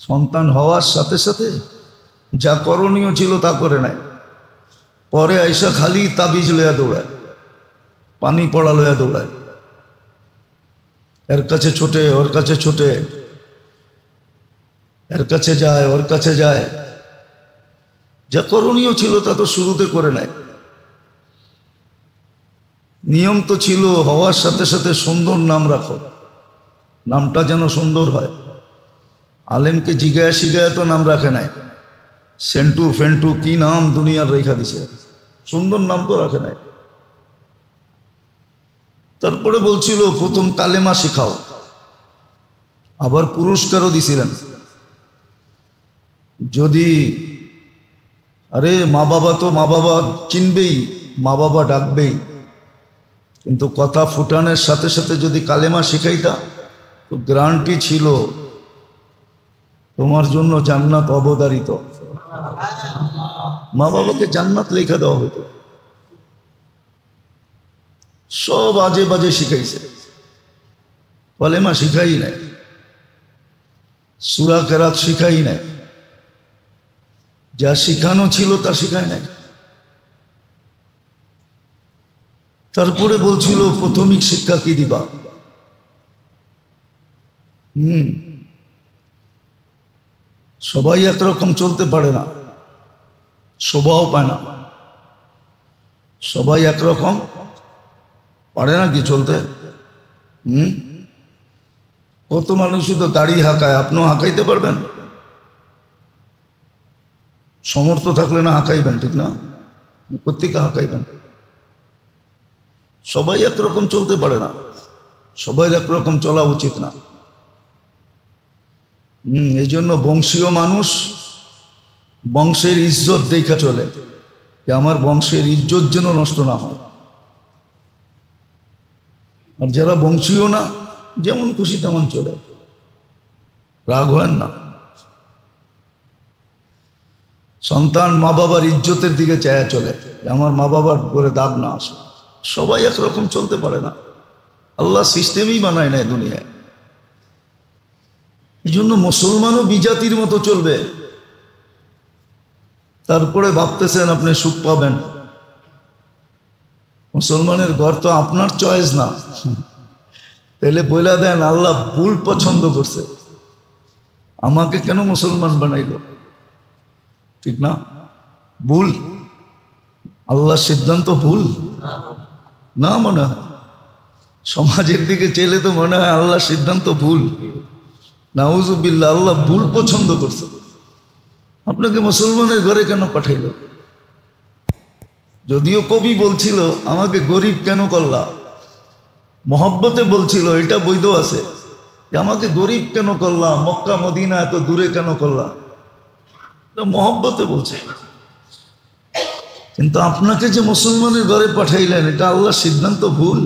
সন্তান হওয়ার সাথে সাথে যা করণীয় ছিল তা করে নাই, পরে আইসা খালি তাবিজ লইয়া দৌড়ায়, পানি পড়া লইয়া দৌড়ায়, এর কাছে ছোটে ওর কাছে ছোটে, এর কাছে যায় ওর কাছে যায়। যা করণীয় ছিল তা তো শুরুতে করে নাই। নিয়ম তো ছিল হওয়ার সাথে সাথে সুন্দর নাম রাখো, নামটা যেন সুন্দর হয়। আলেমকে জিগায়া শিগায়া তো নাম রাখে নাই, সেন্টু ফেন্টু কি নাম দুনিয়ার রেখা দিছে, সুন্দর নাম তো রাখে নাই। তারপরে বলছিল প্রথম কালেমা শিখাও, আবার পুরস্কারও দিছিলেন। যদি আরে মা বাবা তো মা বাবা চিনবেই, মা বাবা ডাকবেই, কিন্তু কথা ফুটানোর সাথে সাথে যদি কালেমা শিখাইতা তো গ্যারান্টি ছিল তোমার জন্য জান্নাত অবধারিত। মা বাবাকে জান্নাত লেখা দেওয়া হতো। সব আজে বাজে শিখাইছে, কালেমা শিখাই নাই, সূরা কেরাত শিখাই নাই, যা শিখানো ছিল তা শিখায় নাই। তারপরে বলছিল প্রাথমিক শিক্ষা কি দিবা। সবাই একরকম চলতে পারে না, শোভাও পায় না, সবাই একরকম পারে না কি চলতে। কত মানুষই তো দাড়ি হাঁকায়, আপনিও হাঁকাইতে পারবেন? সমর্থ থাকলে না হাঁকাইবেন, ঠিক না? প্রত্যেকে হাঁকাইবেন। সবাই একরকম চলতে পারে না, সবাই একরকম চলা উচিত না। এই জন্য বংশীয় মানুষ বংশের ইজ্জত দেখা চলে, যে আমার বংশের ইজ্জত যেন নষ্ট না হয়। আর যারা বংশীয় না, যেমন খুশি তেমন চলে, রাগ হয় না। সন্তান মা বাবার ইজ্জতের দিকে চায়া চলে, আমার মা বাবার করে দাগ না আসে। সবাই একরকম চলতে পারে না, আল্লাহ সিস্টেমই বানায় নাই দুনিয়ায়। এই জন্য মুসলমানও বিজাতির মতো চলবে, তারপরে ভাবতেছেন আপনি সুখ পাবেন। মুসলমানের ঘর তো আপনার চয়েস না, তাহলে বলে দেন আল্লাহ ভুল পছন্দ করছে, আমাকে কেন মুসলমান বানাইল, ঠিক না? ভুল, আল্লাহর সিদ্ধান্ত ভুল না মনে হয়। সমাজের দিকে চেলে তো মনে হয় আল্লাহর সিদ্ধান্ত ভুল। নাউজুবিল্লাহ, আল্লাহ ভুল পছন্দ করছে, আপনাকে মুসলমানের ঘরে কেন পাঠাইল? যদিও কবি বলছিল আমাকে গরিব কেন করলা, মহব্বতে বলছিল, এটা বৈধ আছে যে আমাকে গরিব কেন করলা, মক্কা মদিনা এত দূরে কেন করলা, মহব্বতে বলছে। কিন্তু আপনাকে যে মুসলমানের ঘরে পাঠাইলেন, এটা আল্লাহর সিদ্ধান্ত ভুল।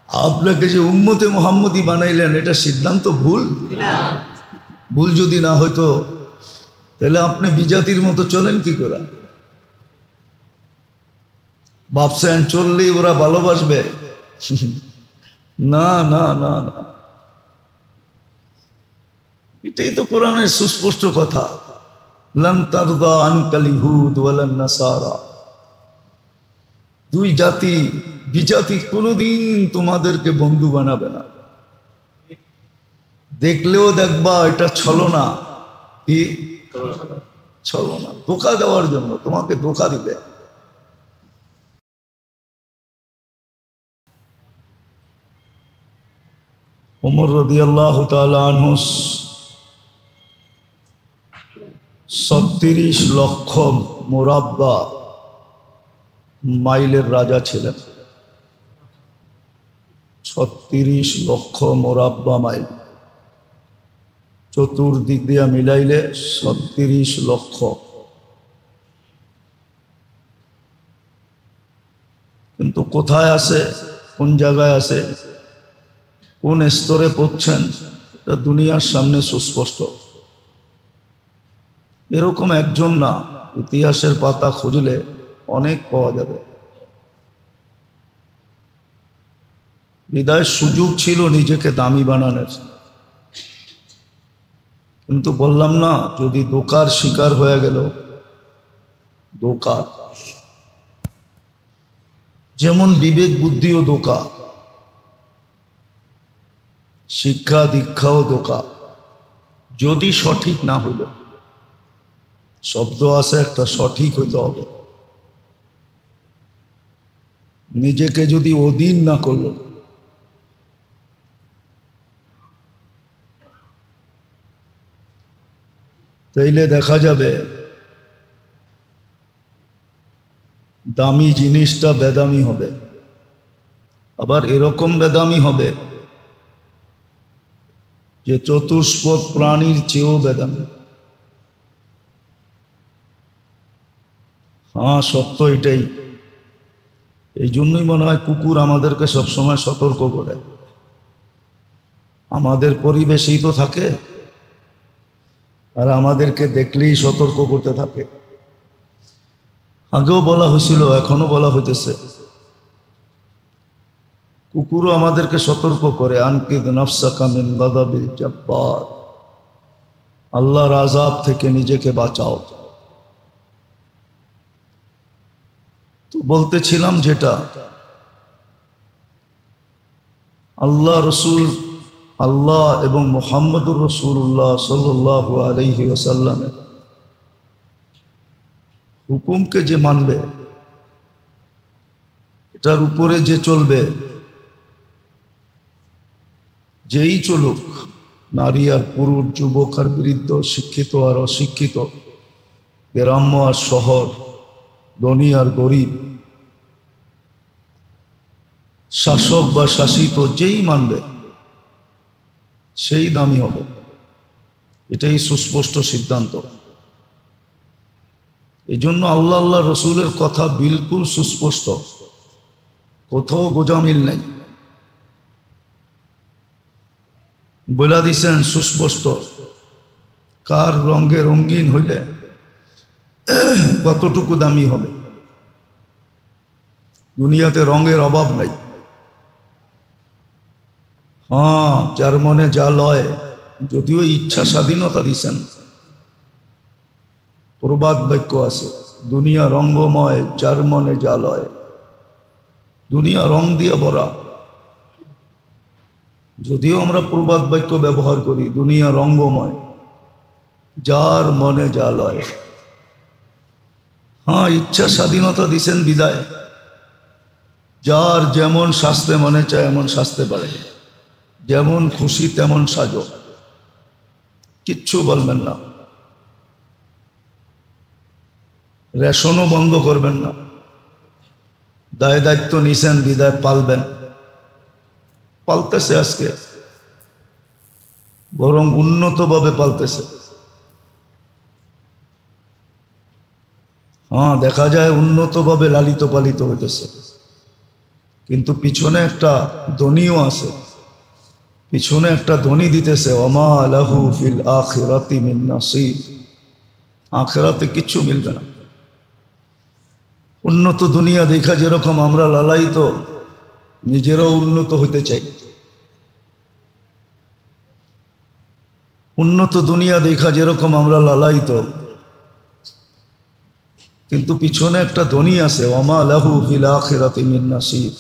আপনাকে যে উম্মতে মুহাম্মদী বানাইলেন, এটা সিদ্ধান্ত ভুল। ভুল যদি না হইতো তাহলে আপনি বিজাতির মতো চলেন কি করে? ভাবছেন চললেই ওরা ভালোবাসবে? না না না না, এটাই তো কোরআনের সুস্পষ্ট কথা, লান তারদা আনকাল ইহুদ ওয়ালান নাসারা। দুই জাতি বিজাতি কোনোদিন তোমাদেরকে বন্ধু বানাবে না। দেখলেও দেখবা এটা ছলনা, কি ছলনা, ধোঁকা দেওয়ার জন্য, তোমাকে ধোঁকা দিবে। ওমর রাদিয়াল্লাহু তাআলা আনহু ৩৬ লক্ষ মুরাব্বা মাইলের রাজা ছিলেন। ৩৬ লক্ষ মুরাব্বা মাইল, চতুর্দিক দিয়া মিলাইলে ৩৬ লক্ষ। কিন্তু কোথায় আছে, কোন জায়গায় আছে, কোন স্তরে পড়ছেন, এটা দুনিয়ার সামনে সুস্পষ্ট। এরকম একজন না, ইতিহাসের পাতা খুঁজলে অনেক পাওয়া যাবে। বিদায় সুযোগ ছিল নিজেকে দামি বানানোর। কিন্তু বললাম না, যদি ধোঁকার শিকার হয়ে গেল, ধোঁকা যেমন বিবেক বুদ্ধিও ধোঁকা, শিক্ষা দীক্ষাও ধোঁকা, যদি সঠিক না হইল। শব্দ আছে একটা, সঠিক হইতে হবে। নিজেকে যদি অধীন না করল, তাইলে দেখা যাবে দামি জিনিসটা বেদামি হবে। আবার এরকম বেদামি হবে যে চতুষ্পদ প্রাণীর চেয়েও বেদামি। হ্যাঁ, সত্য এটাই। এই জন্যই মনে হয় কুকুর আমাদেরকে সবসময় সতর্ক করে। আমাদের পরিবেশেই তো থাকে, আর আমাদেরকে দেখলেই সতর্ক করতে থাকে। আগেও বলা হয়েছিল, এখনো বলা হইতেছে, কুকুরও আমাদেরকে সতর্ক করে, আনকিদ নাফসাকা মিন গাযাবিল জাব্বার, আল্লাহর আযাব থেকে নিজেকে বাঁচাও। তো বলতেছিলাম যেটা, আল্লাহ রসুল, আল্লাহ এবং মুহাম্মদুর রাসূলুল্লাহ সাল্লাল্লাহু আলাইহি ওয়াসাল্লামের হুকুমকে যে মানবে, এটার উপরে যে চলবে, যেই চলুক, নারী আর পুরুষ, যুবক আর বৃদ্ধ, শিক্ষিত আর অশিক্ষিত, গ্রাম্য আর শহর, ধনী আর গরিব, শাসক বা শাসিত, যেই মানবে সেই দামি হবে। এটাই সুস্পষ্ট সিদ্ধান্ত। এই জন্য আল্লাহ আল্লাহ রসুলের কথা বিলকুল সুস্পষ্ট, কোথাও গোজামিল নেই। বলে দিছেন সুস্পষ্ট, কার রঙে রঙিন হইলে কতটুকু দামি হবে। দুনিয়াতে রঙের অভাব নাই। হ্যাঁ, যার মনে যা লয়, যদিও ইচ্ছা স্বাধীনতা দিছেন। প্রবাদ বাক্য আছে, দুনিয়া রঙ্গময়, যার মনে যা লয়। দুনিয়া রং দিয়ে ভরা। যদিও আমরা প্রবাদ বাক্য ব্যবহার করি, দুনিয়া রঙ্গময়, যার মনে যা লয়। হ্যাঁ, ইচ্ছা স্বাধীনতা দিছেন বিদায়, যার যেমন সাজতে মনে চায় এমন সাজতে পারে, যেমন খুশি তেমন সাজো, কিচ্ছু বলবেন না। রেশনও বন্ধ করবেন না। দায় দায়িত্ব নিছেন বিদায় পালবেন, পালতেছে আজকে, বরং উন্নতভাবে পালতেছে। হ্যাঁ, দেখা যায় উন্নতভাবে লালিত পালিত হইতেছে, কিন্তু পিছনে একটা ধ্বনিও আছে, পিছনে একটা ধ্বনি দিতেছে, ওমা লাহু ফিল আখিরাতি মিন নাসিব। আখিরাতে কিচ্ছু মিলবে না। উন্নত দুনিয়া দেখা যেরকম আমরা লালায়িত, নিজেরাও উন্নত হইতে চাই। উন্নত দুনিয়া দেখা যেরকম আমরা লালায়িত, কিন্তু পিছনে একটা ধ্বনি আছে, ওমা লাহু ফিল আখিরাতি মিন নাসিব।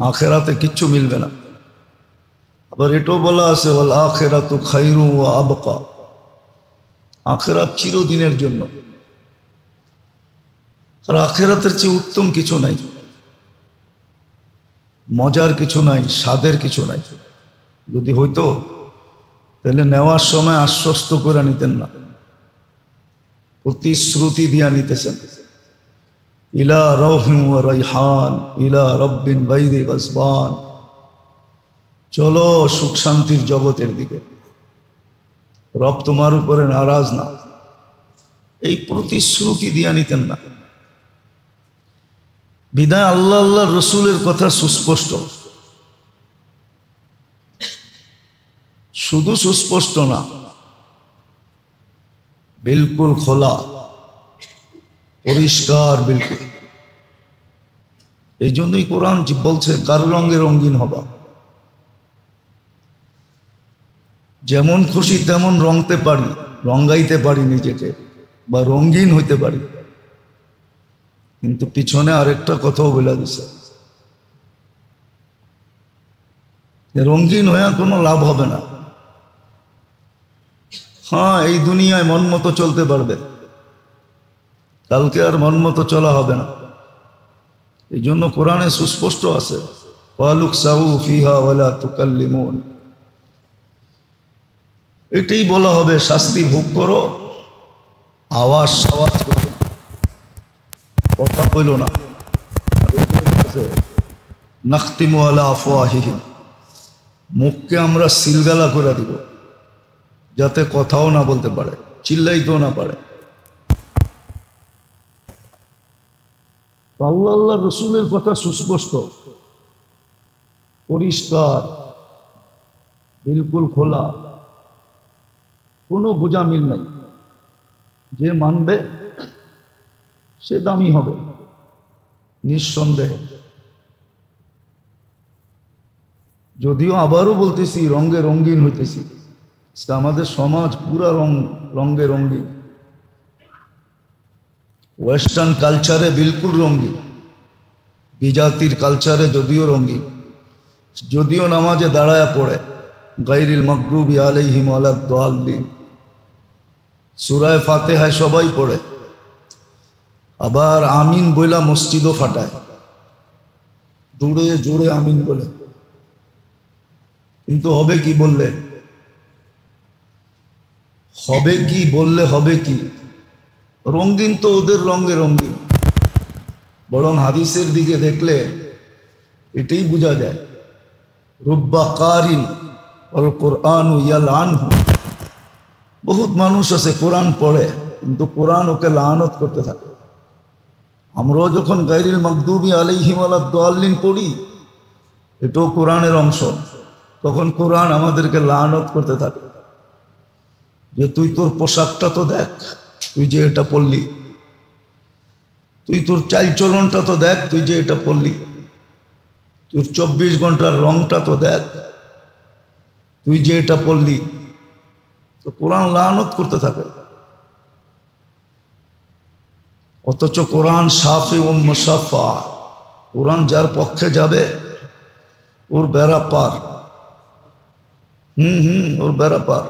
আখিরাতে কিচ্ছু মিলবে না। আবার এটাও বলা আছে, ওয়াল আখিরাতু খায়রু ওয়া আবকা। আখিরাত চিরদিনের জন্য। আর আখিরাতের চেয়ে উত্তম কিছু নাই, মজার কিছু নাই, স্বাদের কিছু নাই। যদি হইতো তাহলে নেওয়ার সময় আশ্বস্ত করে নিতেন না, প্রতিশ্রুতি দিয়া নিতেছেন, ইলা রাউহিন ওয়া রাইহান ইলা রাব্বিন বাইদি গাসবান। চলো সুখ শান্তির জগতের দিকে, রব তোমার উপরে নারাজ না, এই প্রতিশ্রুতি দিয়া নিতেন না। বিদায় আল্লাহ আল্লাহ রসুলের কথা সুস্পষ্ট। শুধু সুস্পষ্ট না, বিলকুল খোলা, পরিষ্কার, বিলকুল। এই জন্যই কোরআন বলছে, কার রঙে রঙিন হবা। যেমন খুশি তেমন রংতে পারি, রঙ্গাইতে পারি নিজেকে, বা রঙিন হইতে পারি, কিন্তু পিছনে আরেকটা কথাও বলে দিছে, রঙিন হয়ে কোনো লাভ হবে না। হ্যাঁ, এই দুনিয়ায় মন মতো চলতে পারবে, কালকে আর মন মতো চলা হবে না। এই জন্য কোরআনে সুস্পষ্ট আছে, ওয়ালুক সাউ ফিহা ওয়ালা তুকাল্লিমুন, এটাই বলা হবে, শাস্তি ভোগ করো, আওয়াজ সাওয়াজ করো, কথা বলো না। নাখতিমু আলা আফওয়াহিহিম, মুখকে আমরা সিলগালা করে দিব, যাতে কথাও না বলতে পারে, চিল্লাইতেও না পারে। আল্লাহ আল্লাহ রসুলের কথা সুস্পষ্ট, পরিষ্কার, বিলকুল খোলা, কোনো গোজামিল নাই। যে মানবে সে দামি হবে নিঃসন্দেহে। যদিও আবারও বলতেছি, রঙে রঙিন হইতেছি, আমাদের সমাজ পুরা রঙে রঙিন, ওয়েস্টার্ন কালচারে বিলকুল রঙিন, বিজাতির কালচারে যদিও রঙিন, যদিও নামাজে দাঁড়ায় পড়ে গায়রিল মাগদুবি আলাইহিম ওয়ালাদ-দাল্লিন, সূরা ফাতিহা সবাই পড়ে, আবার আমিন বইলা মসজিদও ফাটায়, জোরে জোরে আমিন বলে, কিন্তু হবে কি বললে, হবে কি বললে, হবে কি? রঙিন তো ওদের রঙে রঙিন। বরং হাদিসের দিকে দেখলে এটাই বোঝা যায়, রুব্বা কারিন ওয়াল কুরআনু ইয়ালআনহু, বহুত মানুষ আছে কোরআন পড়ে কিন্তু কোরআন ওকে লানত করতে থাকে। আমরাও যখন গায়রিল মাগদুবি আলাইহিম ওয়ালাদ-দাল্লিন পড়ি, এটাও কোরআনের অংশ, তখন কোরআন আমাদেরকে লানত করতে থাকে যে তুই তোর পোশাকটা তো দেখ, তুই যে এটা পড়লি, তুই তোর চালচলনটা তো দেখ, তুই যে এটা পড়লি, তোর 24 ঘন্টার রংটা তো দেখ, তুই যে এটা পড়লি। তো কোরআন লানত করতে থাকে, অথচ কোরআন শাফি ও মুসাফা, কোরআন যার পক্ষে যাবে ওর বেড়া পার, ওর বেড়া পার।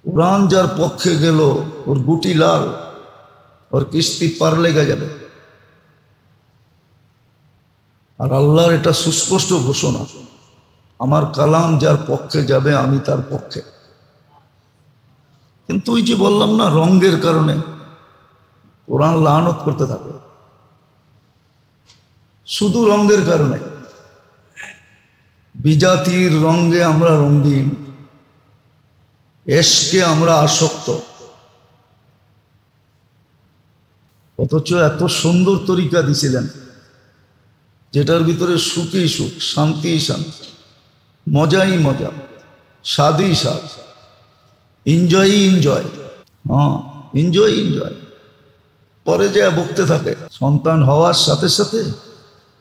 কোরআন যার পক্ষে গেল ওর গুটি লাল, ওর কিস্তি পার লেগে যাবে। আর আল্লাহর এটা সুস্পষ্ট ঘোষণা, আমার কালাম যার পক্ষে যাবে আমি তার পক্ষে। কিন্তু ওই যে বললাম না, রঙের কারণে কোরআন লানত করতে থাকে, শুধু রঙের কারণে। বিজাতির রঙে আমরা রঙিন, এশকে আমরা আসক্ত, অথচ এত সুন্দর তরিকা দিছিলেন যেটার ভিতরে সুখই সুখ, শান্তি শান্তি, মজাই মজা, স্বাদই স্বাদ, এনজয় এনজয়, হ্যাঁ এনজয় এনজয়। পরে যা বকতে থাকে, সন্তান হওয়ার সাথে সাথে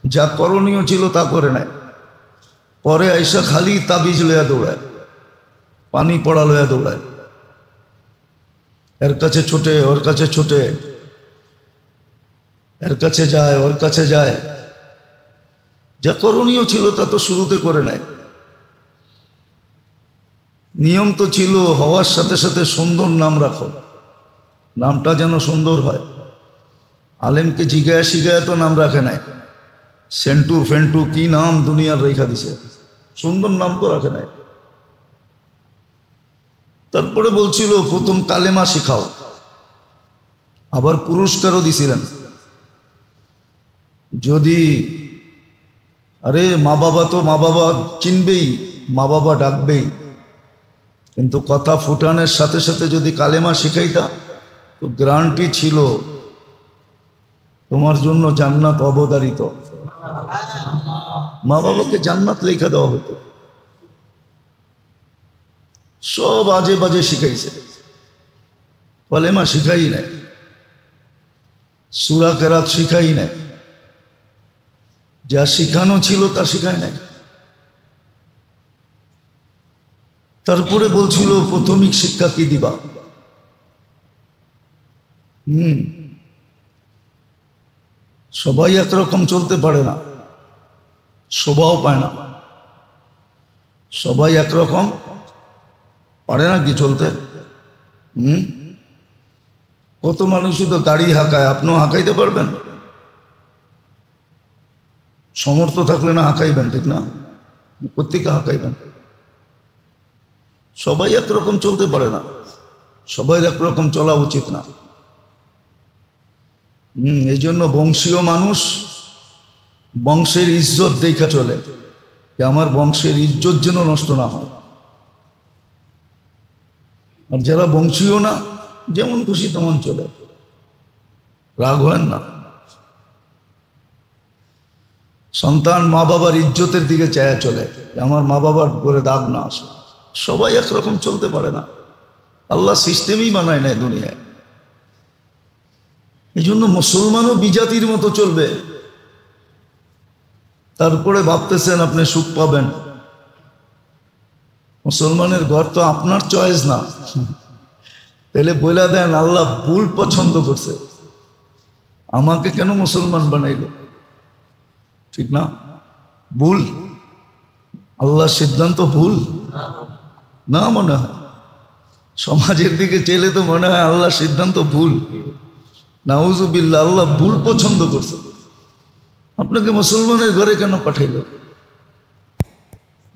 যা করণীয় ছিল তা করে নেয়, পরে আইসা খালি তাবিজ লইয়া দৌড়ায়, পানি পড়া লইয়া দৌড়ায়, এর কাছে ছোটে ওর কাছে ছোটে, এর কাছে যায় ওর কাছে যায়, যা করণীয় ছিল তা তো শুরুতে করে নেয়। নিয়ম তো ছিল হওয়ার সাথে সাথে সুন্দর নাম রাখো, নামটা যেন সুন্দর হয়। আলেমকে জিগায় শিগায় তো নাম রাখে নাই, সেন্টু ফেন্টু কি নাম দুনিয়ার রেখা দিছে, সুন্দর নাম তো রাখে নাই। তারপরে বলছিল প্রথম কালেমা শিখাও, আবার পুরস্কারও দিছিলেন, যদি আরে মা বাবা তো মা বাবা চিনবেই, মা বাবা ডাকবেই, কিন্তু কথা ফুটানোর সাথে সাথে যদি কালেমা শিখাইতা তো গ্যারান্টি ছিল তোমার জন্য জান্নাত অবধারিত, মা বাবাকে জান্নাত লেখা দেওয়া হতো। সব আজে বাজে শিখাইছে, কালেমা শিখাই নাই, সূরা কেরাত শিখাই নাই, যা শিখানো ছিল তা শিখায় নাই। তারপরে বলছিল প্রাথমিক শিক্ষা কি দিবা। সবাই একরকম চলতে পারে না, শোভাও পায় না। সবাই একরকম পারে না কি চলতে। কত মানুষই তো গাড়ি হাঁকায়, আপনিও হাঁকাইতে পারবেন? সমর্থ থাকলে না হাঁকাইবেন, ঠিক না? প্রত্যেকে হাঁকাইবেন। সবাই একরকম চলতে পারে না, সবাই একরকম চলা উচিত না। এই জন্য বংশীয় মানুষ বংশের ইজ্জত দেখা চলে, যে আমার বংশের ইজ্জত যেন নষ্ট না হয়। আর যারা বংশীয় না, যেমন খুশি তেমন চলে, রাগ হয় না। সন্তান মা বাবার ইজ্জতের দিকে চায়া চলে, আমার মা বাবার করে দাগ না আসে। সবাই একরকম চলতে পারে না, আল্লাহ সিস্টেমই বানায় নাই দুনিয়ায়। এই জন্য মুসলমানও বিজাতির মতো চলবে, তারপরে ভাবতেছেন আপনি সুখ পাবেন। মুসলমানের ঘর তো আপনার চয়েস না, তাহলে বলে দেন আল্লাহ ভুল পছন্দ করছে, আমাকে কেন মুসলমান বানাইল, ঠিক না? ভুল, আল্লাহর সিদ্ধান্ত ভুল না মনে হয়। সমাজের দিকে চেলে তো মনে হয় আল্লাহর সিদ্ধান্ত ভুল। নাউজুবিল্লাহ, আল্লাহ ভুল পছন্দ করছে, আপনাকে মুসলমানের ঘরে কেন পাঠাইল?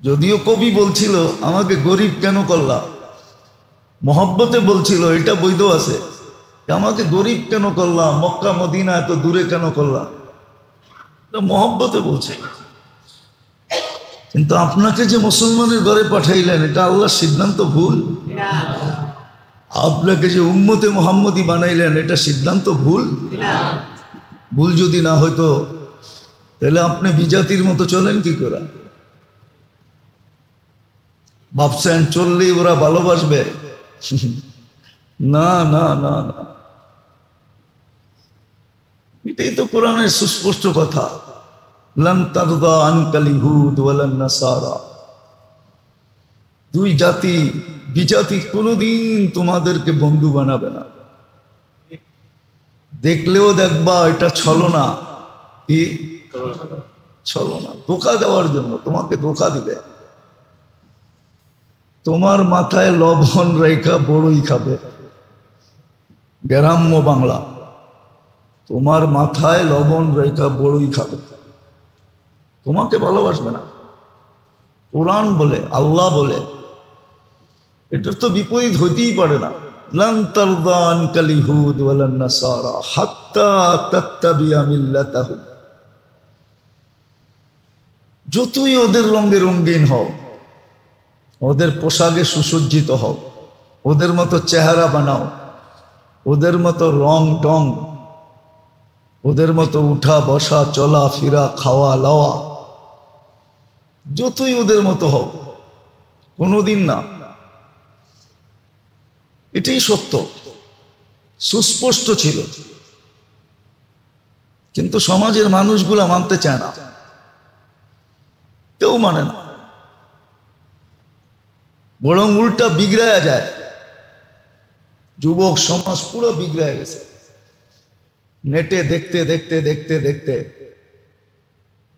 যদিও কবি বলছিল আমাকে গরিব কেন করলা, মহব্বতে বলছিল, এটা বৈধ আছে, আমাকে গরিব কেন করলা, মক্কা মদিনা এত দূরে কেন করলা, মহব্বতে বলছে। কিন্তু আপনাকে যে মুসলমানের ঘরে পাঠাইলেন, এটা আল্লাহর সিদ্ধান্ত ভুল। আপনাকে যে উম্মতে মুহাম্মদী বানাইলেন, এটা সিদ্ধান্ত ভুল। ভুল যদি না হইতো তাহলে আপনি বিজাতির মতো চলেন কি করে? ভাবছেন চললেই ওরা ভালোবাসবে? না না না না, এটাই তো কোরআনের সুস্পষ্ট কথা। লান তারদা আনকাল ইহুদ ওয়ালান নাসারা, দুই জাতি বিজাতি কোনোদিন তোমাদেরকে বন্ধু বানাবে না। দেখলেও দেখবা এটা ছলনা, কি ছলনা, ধোঁকা দেওয়ার জন্য, তোমাকে ধোঁকা দিবে। তোমার মাথায় লবণ রেখা বড়ই খাবে, গ্রাম্য বাংলা, তোমার মাথায় লবণ রেখা বড়ই খাবে, তোমাকে ভালোবাসবে না। কোরআন বলে, আল্লাহ বলে, এটা তো বিপরীত হইতেই পারে না। লান তারদা আনকাল ইহুদ ওয়ালান নাসারা হাত্তা তাত্তাবিআ মিল্লাতাহুম, যতই ওদের রঙে রঙিন হও, ওদের পোশাকে সুসজ্জিত হও, ওদের মতো চেহারা বানাও, ওদের মতো রং টং, ওদের মতো উঠা বসা চলা ফিরা খাওয়া লওয়া, যতই ওদের মতো হও, কোনোদিন না। এটাই সত্য, সুস্পষ্ট ছিল, কিন্তু সমাজের মানুষগুলা মানতে চায় না, কেউ মানে না, বরং উল্টা বিগড়ায়া যায়। যুবক সমাজ পুরো বিগড়ায় গেছে, নেটে দেখতে দেখতে দেখতে দেখতে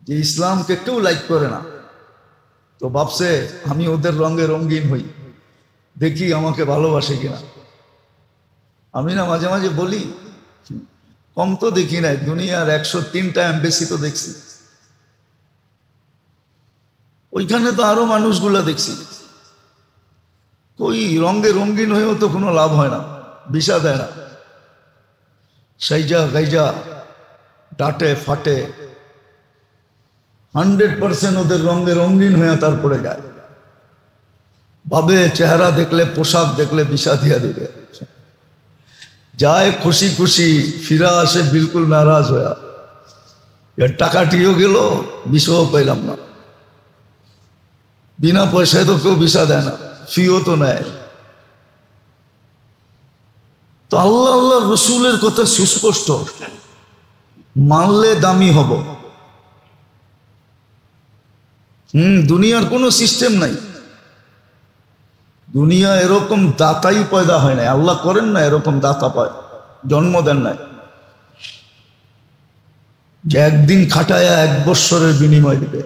যে ইসলামকে কেউ লাইক করে না, তো ভাবছে আমি ওদের রঙে রঙিন হই, দেখি আমাকে ভালোবাসে কিনা। আমি না মাঝে মাঝে বলি, কম তো দেখি নাই, দুনিয়ার 103টা এমবেসি তো দেখছি, ওইখানে তো আরো মানুষগুলা দেখছি, ওই রঙে রঙিন হয়েও তো কোনো লাভ হয় না, ভিসা দেয় না, সাইজা গাইজা ডাটে ফাটে 100% ওদের রঙে রঙিন হয়ে তারপরে যায়, ভাবে চেহারা দেখলে পোশাক দেখলে ভিসা দিয়া দিবে, যায় খুশি খুশি, ফিরা আসে বিলকুল নারাজ হয়ে, এর টাকাটিও গেল, ভিসাও পাইলাম না। বিনা পয়সায় তো কেউ ভিসা দেয় না, ফিও তো নেয়। তো আল্লাহ আল্লাহ রসুলের কথা সুস্পষ্ট, মানলে দামি হব। দুনিয়ার কোনো সিস্টেম নাই, দুনিয়া এরকম দাতাই পয়দা হয় না, আল্লাহ করেন না এরকম দাতা পায়, জন্ম দেন নাই যে একদিন খাটায়া 1 বৎসরের বিনিময় দিবে,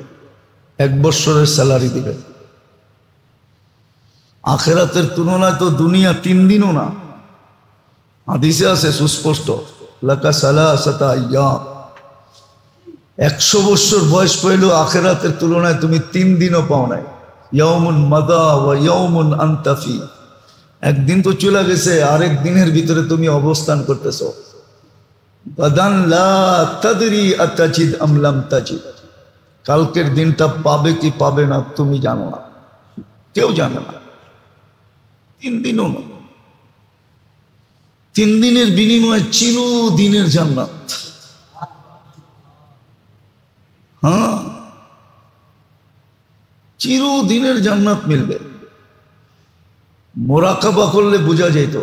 1 বৎসরের স্যালারি দিবে। আখেরাতের তুলনায় তো দুনিয়া 3 দিনও না। হাদিসে আছে সুস্পষ্ট, লাকা সালাসাতা আইয়াম, 100 বৎসর বয়স পাইলেও আখেরাতের তুলনায় তুমি 3 দিনও পাও নাই। ইয়াউমুন মাদা ওয়া ইয়াউমুন আনতা ফি, একদিন তো চলে গেছে, আরেক দিনের ভিতরে তুমি অবস্থান করতেছো। গাদান লা তাদরি আতাজিদ আম লাম তাজিদ, কালকের দিনটা পাবে কি পাবে না তুমি জানো না, কেউ জানে না। 3 দিনও না, 3 দিনের বিনিময়ে চিরদিনের জান্নাত। হ্যাঁ, চিরদিনের জান্নাত মিলবে। মোরাকাবা করলে বোঝা যেত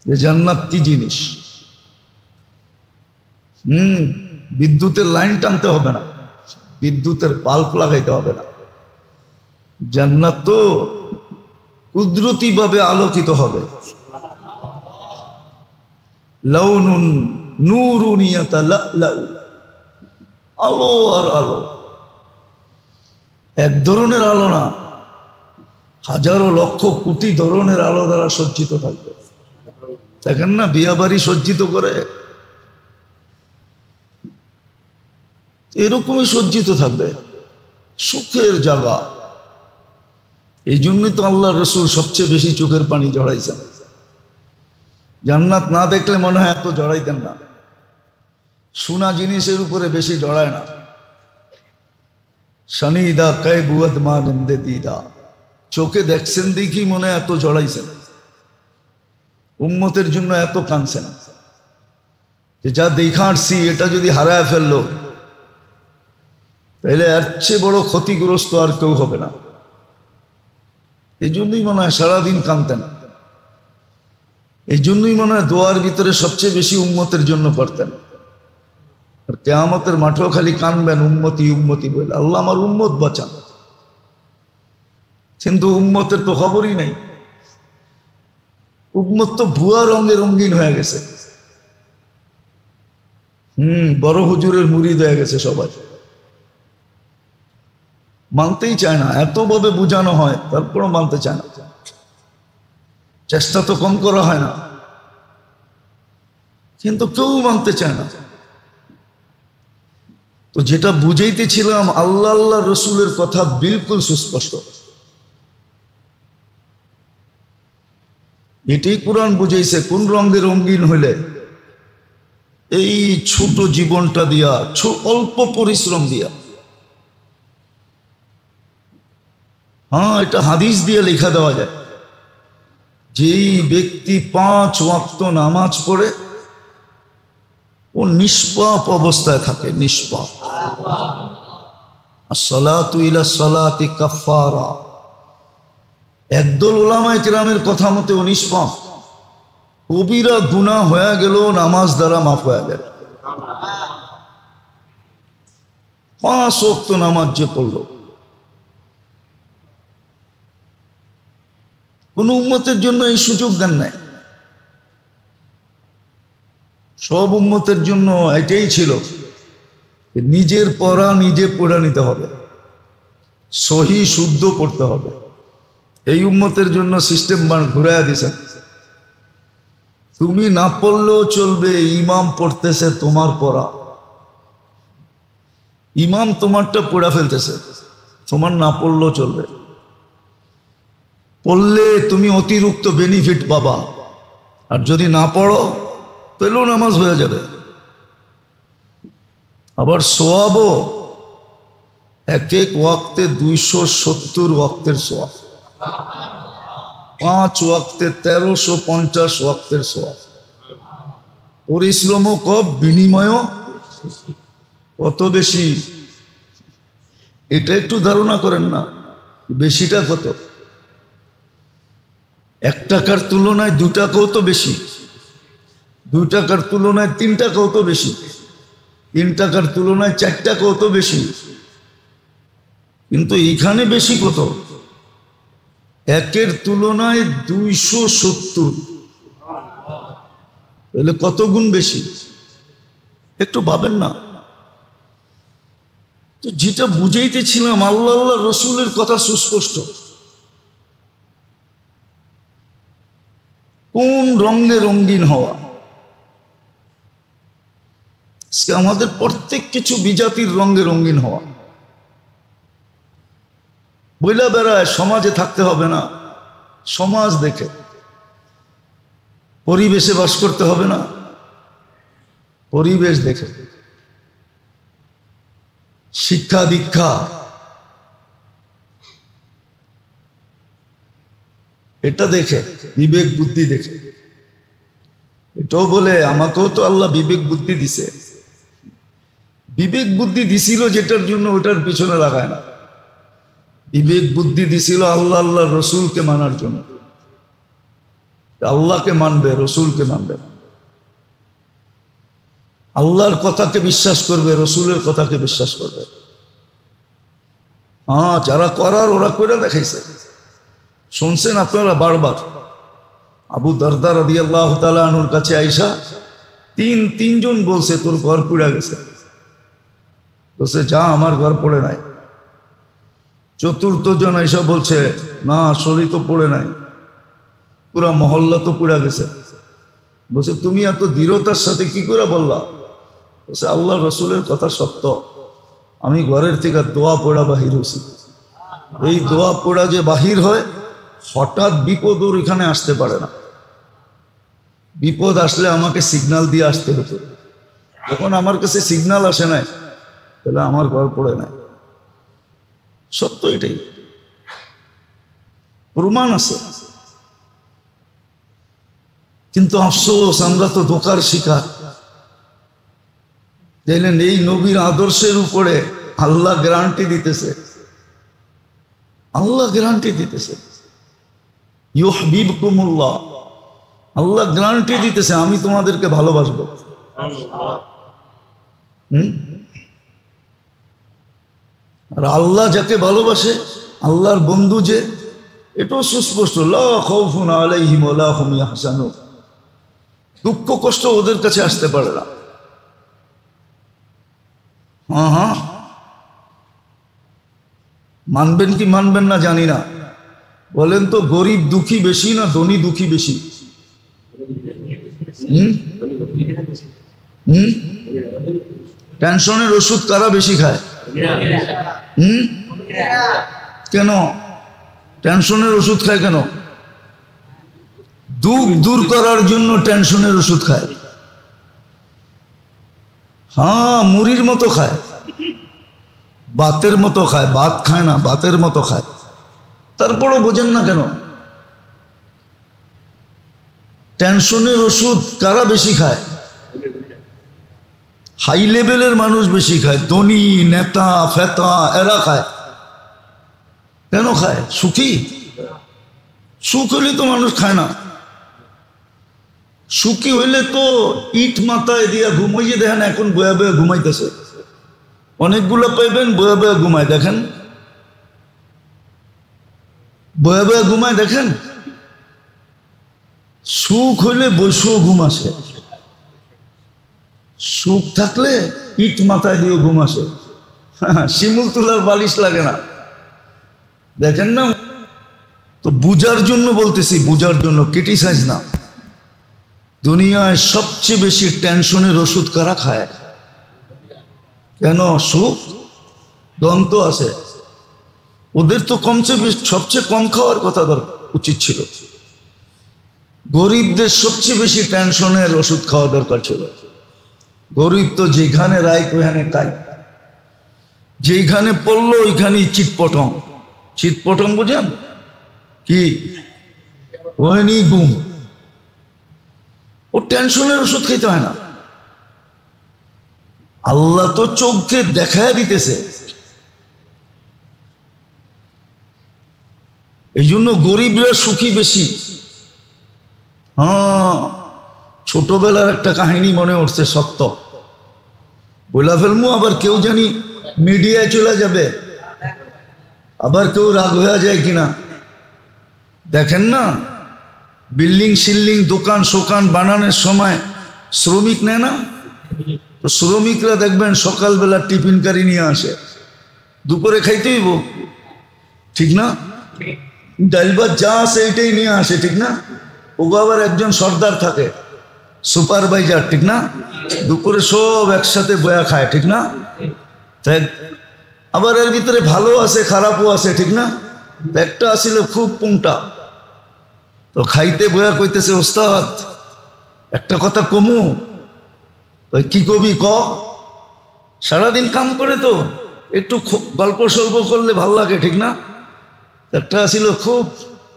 যে জান্নাত কি জিনিস। বিদ্যুতের লাইন টানতে হবে না, বিদ্যুতের বাল্ব লাগাইতে হবে না। জান্নাত তো কুদরতি ভাবে আলোকিত হবে। লাউনুন নূরুন ইয়াতালাউ, আলো আর আলো, এক ধরনের আলো না, হাজারো লক্ষ কোটি ধরনের আলো দ্বারা সজ্জিত থাকবে। দেখেন না বিয়া বাড়ি সজ্জিত করে, এরকমই সজ্জিত থাকবে, সুখের জায়গা। এই জন্যই তো আল্লাহ রসুল সবচেয়ে বেশি চোখের পানি জড়াইছেন। জান্নাত না দেখলে মনে হয় এত জড়াইতেন না। সোনা জিনিসের উপরে বেশি জড়ায় না। শনিদা কে বুয়াদ মা গন্দে দিদা, চোখে দেখছেন দেখি মনে এত জড়াইছেন, উম্মতের জন্য এত কাঁদছেন যে যা দেখা আসছি এটা যদি হারায় ফেললো তাহলে এর চেয়ে বড় ক্ষতিগ্রস্ত আর কেউ হবে না। এই জন্যই মনে হয় সারাদিন কাঁদতেন, এই জন্যই মনে হয় দোয়ার ভিতরে সবচেয়ে বেশি উম্মতের জন্য করতেন। আর কিয়ামতের মাঠেও খালি কাঁদবেন উম্মতি উম্মতি বলে, আল্লাহ আমার উম্মত বাঁচান। কিন্তু উম্মতের তো খবরই নাই। উম্মত তো ভুয়া রঙে রঙিন হয়ে গেছে। বড় হুজুরের মুরিদ হয়ে গেছে সবাই, মানতেই চায় না। এতভাবে বুঝানো হয় তারপরও মানতে চায় না। চেষ্টা তো কম করা হয় না, কিন্তু কেউ মানতে চায় না। তো যেটা বুঝাইতেছিলাম, আল্লাহ আল্লাহ রসুলের কথা বিলকুল সুস্পষ্ট। এটাই কোরআন বুঝাইছে, কোন রঙে রঙিন হইলে এই ছোট জীবনটা দিয়া, অল্প পরিশ্রম দিয়া। হ্যাঁ, এটা হাদিস দিয়ে লেখা দেওয়া যায়। যেই ব্যক্তি 5 ওয়াক্ত নামাজ পড়ে ও নিষ্পাপ অবস্থায় থাকে, নিষ্পাপ। আসসালাতু ইলা সালাতি কাফারা, একদল উলামায়ে কেরামের কথা মতে ও নিষ্পাপ। কবিরা গুনাহ হয়ে গেল, নামাজ দ্বারা মাফ হয়ে গেল। 5 ওয়াক্ত নামাজ যে পড়ল, কোন উম্মতের জন্য এই সুযোগ দেন নাই। সব উম্মতের জন্য এটাই ছিল, নিজের পড়া নিজে পড়ে নিতে হবে, সহি শুদ্ধ পড়তে হবে। এই উম্মতের জন্য সিস্টেম ঘুরাইয়া দিয়েছেন। তুমি না পড়লেও চলবে, ইমাম পড়তেছে তোমার পড়া, ইমাম তোমারটা পড়া ফেলতেছে, তোমার না পড়লেও চলবে। পড়লে তুমি অতিরিক্ত বেনিফিট পাবা, আর যদি না পড়ো তাহলেও নামাজ হয়ে যাবে। আবার সোয়াবও এক এক ওয়াক্তে 270 ওয়াক্তের সোয়াব, 5 ওয়াক্তে 1350 ওয়াক্তের সোয়াব। পরিশ্রমও কম, বিনিময়ও কত বেশি, এটা একটু ধারণা করেন না। বেশিটা কত? 1 টাকার তুলনায় 2 টাকাও তো বেশি, 2 টাকার তুলনায় 3 টাকাও তো বেশি, 3 টাকার তুলনায় 4 টাকাও তো বেশি। কিন্তু এখানে বেশি কত? একের তুলনায় 270, তাহলে কত গুণ বেশি একটু ভাবেন না? তো যেটা বুঝাইতেছিলাম, আল্লাহ আল্লাহ রসুলের কথা সুস্পষ্ট। কোন রঙে রঙিন হওয়া, আমাদের প্রত্যেক কিছু বিজাতির রঙে রঙিন হওয়া। বইলা বেড়ায় সমাজে থাকতে হবে না, সমাজ দেখে। পরিবেশে বাস করতে হবে না, পরিবেশ দেখে। শিক্ষা দীক্ষা এটা দেখে, বিবেক বুদ্ধি দেখে। এটাও বলে আমাকেও তো আল্লাহ বিবেক বুদ্ধি দিছে। বিবেক বুদ্ধি দিছিল যেটার জন্য ওটার পিছনে লাগায় না। বিবেক বুদ্ধি দিছিল আল্লাহ আল্লাহ রসুলকে মানার জন্য। আল্লাহকে মানবে, রসুলকে মানবে, আল্লাহর কথাকে বিশ্বাস করবে, রসুলের কথাকে বিশ্বাস করবে। হ্যাঁ, যারা করার ওরা করে দেখাইছে, শুনছেন আপনারা বারবার। আবু দারদা রাদিয়াল্লাহু তাআলা আনহুর কাছে আইসা তিনজন বলছে তোর ঘর পুড়া গেছে। বলছে যা, আমার ঘর পড়ে নাই। চতুর্থ জন আইসা বলছে না, শরীর তো পড়ে নাই, পুরা মহল্লা তো পুড়া গেছে। বলছে তুমি এত দৃঢ়তার সাথে কি করে বললা? বলছে আল্লাহ রসুলের কথা সত্য, আমি ঘরের থেকে দোয়া পড়া বাহির হয়েছি। এই দোয়া পড়া যে বাহির হয়, হঠাৎ বিপদ ওর এখানে আসতে পারে না। বিপদ আসলে আমাকে সিগন্যাল দিয়ে আসতে হতো। যখন আমার কাছে সিগন্যাল আসে নাই, তাহলে আমার ঘর পড়ে নাই। সত্য এটাই, প্রমাণ আছে। কিন্তু আফসোস, আমরা তো ধোঁকার শিকার। দেখলেন, এই নবীর আদর্শের উপরে আল্লাহ গ্যারান্টি দিতেছে, আল্লাহ গ্যারান্টি দিতেছে ইউহিব্বুকুমুল্লাহ, আল্লাহ গ্যারান্টি দিতেছে আমি তোমাদেরকে ভালোবাসবো। আর আল্লাহ যাকে ভালোবাসে, আল্লাহর বন্ধু যে, এটাও সুস্পষ্ট। লা খাউফুন আলাইহিম ওয়া লা হুম ইয়াহজানুন, দুঃখ কষ্ট ওদের কাছে আসতে পারে না। হ্যাঁ, মানবেন কি মানবেন না জানি না। বলেন তো, গরিব দুঃখী বেশি না ধনী দুঃখী বেশি? টেনশনের ওষুধ কারা বেশি খায়? কেন টেনশনের ওষুধ খায়? কেন? দুঃখ দূর করার জন্য টেনশনের ওষুধ খায়। হ্যাঁ, মুড়ির মতো খায়, বাতের মতো খায়। ভাত খায় না, বাতের মতো খায়। তারপরও বোঝেন না কেন? টেনশনের ওষুধ কারা বেশি খায়? হাই লেভেলের মানুষ বেশি খায়, ধনী নেতা ফেতা এরা খায়। কেন খায়? সুখী? সুখ হইলে তো মানুষ খায় না। সুখী হইলে তো ইট মাথায় দিয়া ঘুমাইয়ে, দেখেন এখন বয়া বয়া ঘুমাইতেছে। অনেকগুলো পাইবেন বয়া বয়া ঘুমায়, দেখেন বয়া বয়া ঘুমায়, দেখেন। সুখ হইলে বসেও ঘুম আসে, সুখ থাকলে ইট মাথায় দিয়েও ঘুম আসে। শিমুল তোলার বালিশ লাগে না, দেখেন না। তো বুঝার জন্য বলতেছি, বুঝার জন্য, ক্রিটিসাইজ না। দুনিয়ায় সবচেয়ে বেশি টেনশনের ওষুধ কারা খায়? কেন? সুখ দন্ত আছে ওদের, তো সবচেয়ে কম খাওয়ার কথা উচিত ছিল। গরিবদের সবচেয়ে বেশি টেনশনের ওষুধ খাওয়া দরকার ছিল। গরিব তো যেখানে রায় ওইখানে তাই, যেখানে পড়লো ওইখানেই চিটপটং। চিটপটং বুঝেন কি? ওইনি গুম। ও টেনশনের ওষুধ খেতে হয় না। আল্লাহ তো চোখকে দেখায় দিতেছে। এই জন্য গরিবরা সুখী বেশি। হ্যাঁ, ছোটবেলার একটা কাহিনী মনে উঠছে, সত্য বইলা ফেলমু, আবার কেউ জানি মিডিয়ায় চলে যাবে, আবার কেউ রাগ হয়ে যায় কিনা। দেখেন না, বিল্ডিং শিল্ডিং দোকান শোকান বানানোর সময় শ্রমিক নেয় না? তো শ্রমিকরা দেখবেন সকালবেলা টিফিন কারি নিয়ে আসে, দুপুরে খাইতেই ঠিক না? ডাল ভাত যা আছে এইটাই নিয়ে আসে, ঠিক না? ওগো আবার একজন সর্দার থাকে, সুপারভাইজার, ঠিক না? দুপুরে সব একসাথে বয়া খায়, ঠিক না? তাই আবার এর ভিতরে ভালো আছে খারাপও আছে, ঠিক না? একটা আসিল খুব পুংটা, তো খাইতে বয়া কইতেছে, ওস্তাদ একটা কথা কমু। কি কবি ক? সারাদিন কাম করে তো একটু গল্প সল্প করলে ভাল লাগে, ঠিক না? একটা ছিল খুব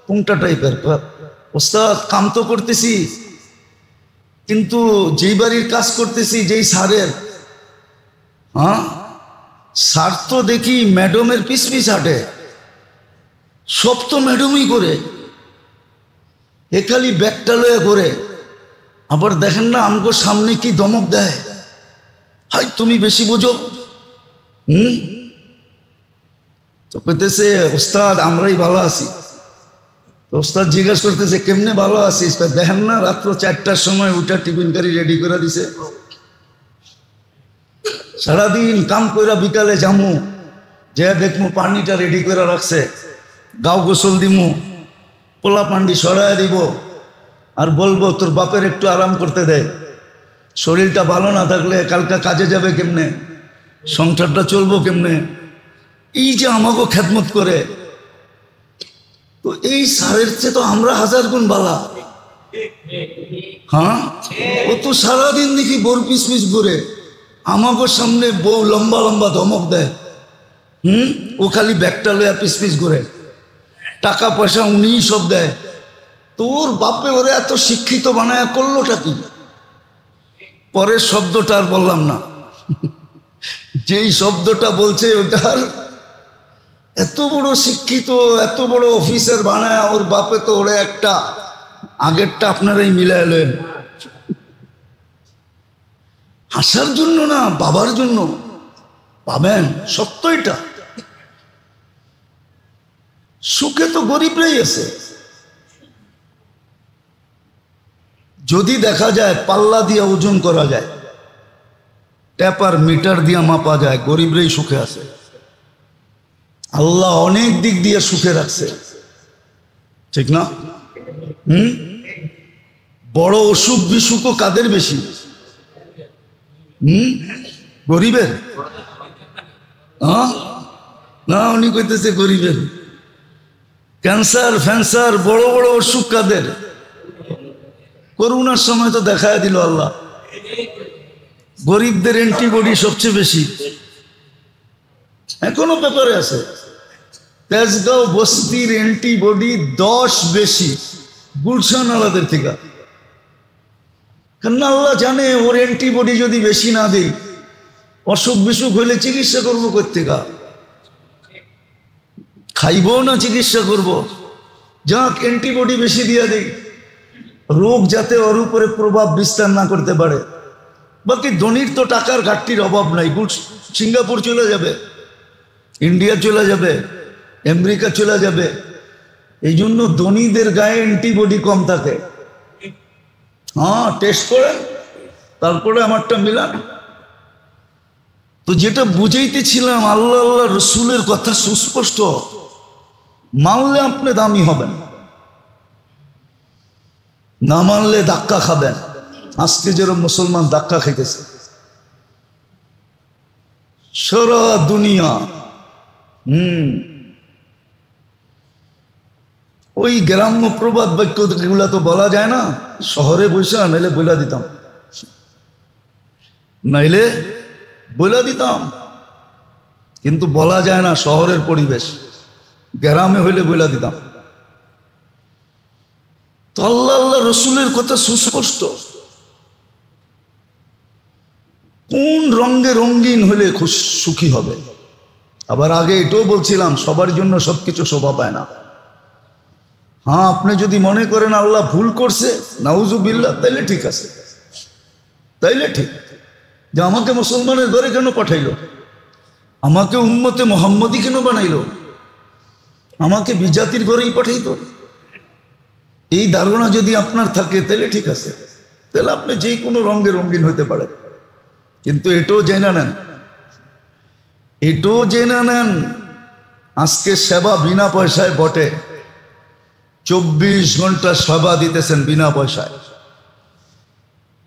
পুংটা টাইপের, ওস্তাদ কাম তো করতেছি, কিন্তু যেই বাড়ির কাজ করতেছি যেই সারের, হ্যাঁ সার তো দেখি ম্যাডামের পিস পিস হাঁটে, সব তো ম্যাডামই করে, এ খালি ব্যাগটা লয়ে করে। আবার দেখেন না আমগো সামনে কি দমক দেয়, হাই তুমি বেশি বোঝো। তো কইতেছে, ওস্তাদ আমরাই ভালো আছি। তো ওস্তাদ জিজ্ঞাসা করতেছে, কেমনে ভালো আছিস? দেখেন না রাত্র 4টার সময় উঠা টিফিন কারি রেডি করে দিছে, সারাদিন কাম কইরা বিকালে যামু, যে দেখমু পানিটা রেডি করে রাখছে, গাও গোসল দিমু, পোলা পান্ডি সরাই দিব, আর বলবো তোর বাপের একটু আরাম করতে দেয়, শরীরটা ভালো না থাকলে কালকা কাজে যাবে কেমনে, সংসারটা চলবো কেমনে। এই যে আমাকে খেদমত করে, তো এই সারের চেয়ে তো আমরা 1000 গুণ বালা। হ্যাঁ, ও তো সারাদিন দেখি বোর পিস পিস ঘুরে, আমাকে সামনে বউ লম্বা লম্বা ধমক দেয়, ও খালি ব্যাগটা লইয়া পিস পিস ঘুরে, টাকা পয়সা উনিই সব দেয়। তোর বাপে ওরে এত শিক্ষিত বানায় করলোটা কি? পরের শব্দটা আর বললাম না, যেই শব্দটা বলছে ওটার, এত বড় শিক্ষিত এত বড় অফিসার বানায় ওর বাপে তো ওরে একটা, আগেরটা আপনারাই মিলায় লেন। হাসার জন্য না, বাবার জন্য পাবেন, সত্য এটা। সুখে তো গরিবরাই আছে। যদি দেখা যায় পাল্লা দিয়ে ওজন করা যায়, ট্যাপার মিটার দিয়ে মাপা যায়, গরিবরাই সুখে আছে। আল্লাহ অনেক দিক দিয়ে সুখে রাখছে, ঠিক না? বড় অসুখ বিসুখও কাদের বেশি? গরিবের? না, উনি কইতেছে গরিবের। ক্যান্সার ফ্যান্সার বড় বড় অসুখ কাদের? করোনার সময় তো দেখায় দিল আল্লাহ, গরিবদের অ্যান্টিবডি সবচেয়ে বেশি। এখনো পেপারে আছে, তেজগাঁও বস্তির অ্যান্টিবডি 10 বেশি গুলশান আলাদের থেকে। কেন আল্লাহ জানে ওর অ্যান্টিবডি যদি বেশি না দেই, অসুখ বিসুখ হইলে চিকিৎসা করবো কোত্থেকা? খাইব না চিকিৎসা করব? যাক অ্যান্টিবডি বেশি দিয়ে দেই, রোগ যাতে ওর উপরে প্রভাব বিস্তার না করতে পারে। বাকি ধনীর তো টাকার ঘাটতির অভাব নাই, সিঙ্গাপুর চলে যাবে, ইন্ডিয়া চলে যাবে, আমেরিকা চলে যাবে। এই জন্য ধনীদের গায়ে অ্যান্টিবডি কম থাকে। হ্যাঁ, টেস্ট করেন, তারপরে আমারটা মিলান। তো যেটা বুঝাইতেছিলাম, আল্লাহ আল্লাহ রসুলের কথা সুস্পষ্ট, মানলে আপনি দামি হবেন, না মানলে ধাক্কা খাবেন। আজকে যেরকম মুসলমান ধাক্কা খাইতেছে সারা দুনিয়া। ওই গ্রাম্য প্রবাদ বাক্য এগুলা তো বলা যায় না, শহরে বসে নাইলে বইলা দিতাম, নাইলে বইলা দিতাম, কিন্তু বলা যায় না, শহরের পরিবেশ। গ্রামে হইলে বইলা দিতাম। তো আল্লাহ আল্লাহ রসুলের কথা সুস্পষ্ট। কোন রঙে রঙিন হলে সুখী হবে? আবার আগে এটাও বলছিলাম, সবার জন্য সবকিছু শোভা পায় না। হ্যাঁ, আপনি যদি মনে করেন আল্লাহ ভুল করছে, নাউজুবিল্লাহ, তাইলে ঠিক আছে, তাইলে ঠিক, যে আমাকে মুসলমানের ঘরে কেন পাঠাইলো, আমাকে উম্মতে মোহাম্মদী কেন বানাইলো, আমাকে বিজাতির ঘরেই পাঠাইতো। এই ধারণা যদি আপনার থাকে তাহলে ঠিক আছে, তাহলে আপনি যে কোনো রঙে রঙিন হতে পারেন। কিন্তু এটাও জেনে নেন আজকে সেবা বিনা পয়সায় বটে। 24 ঘন্টা সেবা দিতেছেন বিনা পয়সায়,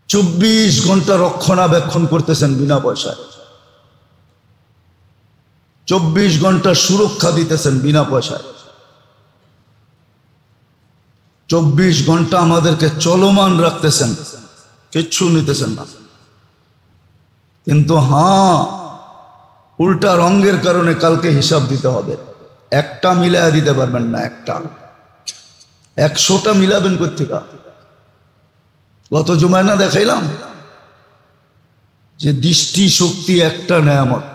24 ঘন্টা রক্ষণাবেক্ষণ করতেছেন বিনা পয়সায়, 24 ঘন্টা সুরক্ষা দিতেছেন বিনা পয়সায়, 24 ঘন্টা আমাদেরকে চলমান রাখতেছেন, কিচ্ছু নিতেছেন না। কিন্তু হ্যাঁ, উল্টা রঙের কারণে কালকে হিসাব দিতে হবে। একটা মিলায়া দিতে পারবেন না, 100টা মিলাবেন কোত্থেকে? গত জুমায় না দেখাইলাম যে দৃষ্টি শক্তি একটা নেয়ামত।